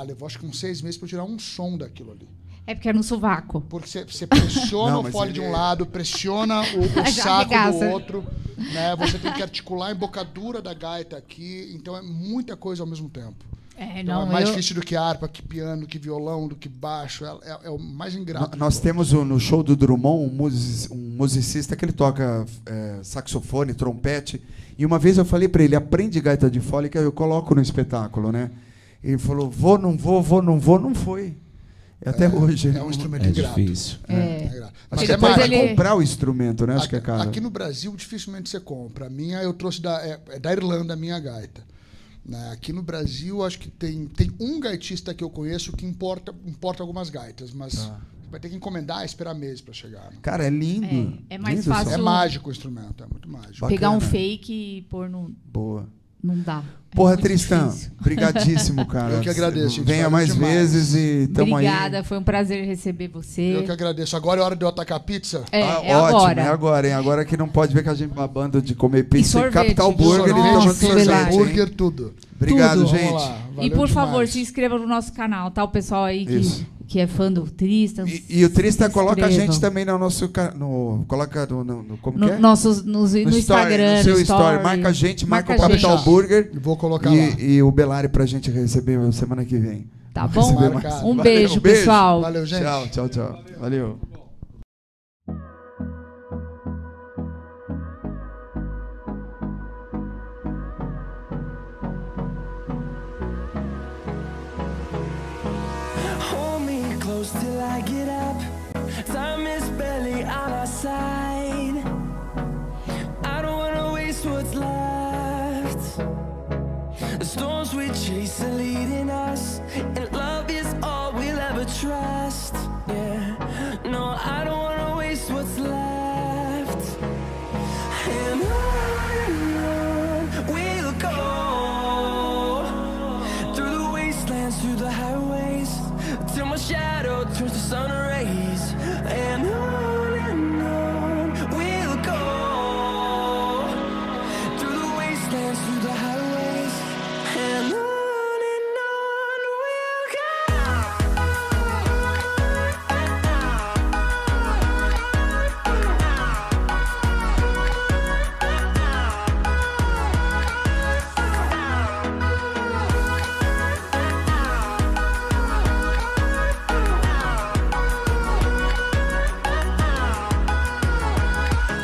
Levou acho que uns 6 meses para tirar um som daquilo ali. É porque é no sovaco. Porque você pressiona Não, o mas fole de um ele- lado, pressiona o Já saco do arregaça. outro. Né? Você tem que articular a embocadura da gaita aqui. Então é muita coisa ao mesmo tempo. Então é mais difícil do que harpa, que piano, que violão, do que baixo. É o mais ingrato. Nós temos no show do Drummond um musicista que ele toca saxofone, trompete. E uma vez eu falei para ele, aprende gaita de folha que eu coloco no espetáculo, né? Ele falou, vou, não foi. Até hoje. É um instrumento É ingrato. difícil. Ingrato. Mas E você depois tem que ele- comprar o instrumento, né? Acho que é caro. Aqui no Brasil, dificilmente você compra. A minha eu trouxe da Irlanda, a minha gaita. Né? Aqui no Brasil, acho que tem um gaitista que eu conheço que importa algumas gaitas, mas vai ter que encomendar e esperar meses para chegar. Né? Cara, é lindo. É mais Lindo fácil. som. É mágico o instrumento, é muito mágico. Bacana. Pegar um fake e pôr no... Boa. Não dá. É Porra, muito Tristan, difícil. brigadíssimo, cara. Eu que agradeço, gente. Venha Valeu mais demais. vezes e tamo aí. Obrigada, foi um prazer receber você. Eu que agradeço. Agora é hora de eu atacar a pizza? É Ótimo, agora. é agora, hein? Agora que não pode ver que a gente babando de comer pizza e sorvete, Capital de Burger e sorvete, tomando sorvete. sorvete. hein? Hambúrguer, tudo. Obrigado, Tudo. gente. Vamos lá. E Valeu por demais. favor, se inscreva no nosso canal, tá? O pessoal aí Isso. que é fã do Tristan. E o Tristan se coloca a inscrevam. gente também no nosso coloca no como que No, é? no story, Instagram, no seu no story. Marca a gente, marca o a gente. Capital Burger Vou colocar lá. e o Belari pra gente receber semana que vem. Tá Vamos bom? receber Marcado. Um Valeu, beijo, pessoal. Valeu, gente. Tchau. Valeu. Hold me close till I get up. Time is barely on our side. I don't wanna waste what's left. The storms we chase are leading us, and love is all we'll ever trust. Yeah, no, I don't wanna waste what's left. And on we'll go, through the wastelands, through the highways, till my shadow turns to sun rays. And on we'll go, through the wastelands, through the highways. And on we'll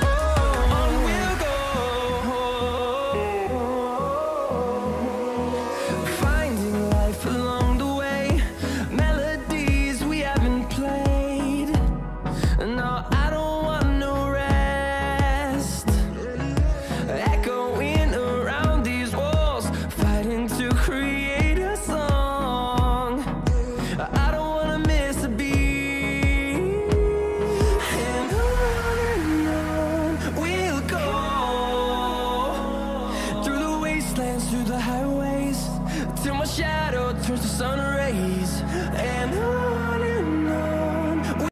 on we'll go, finding life along the way, melodies we haven't played. No, I don't want no rest, echoing around these walls, fighting to create a song. I don't wanna miss a beat. And on we'll go, through the wastelands, through the highways, till my shadow turns to sun rays. And on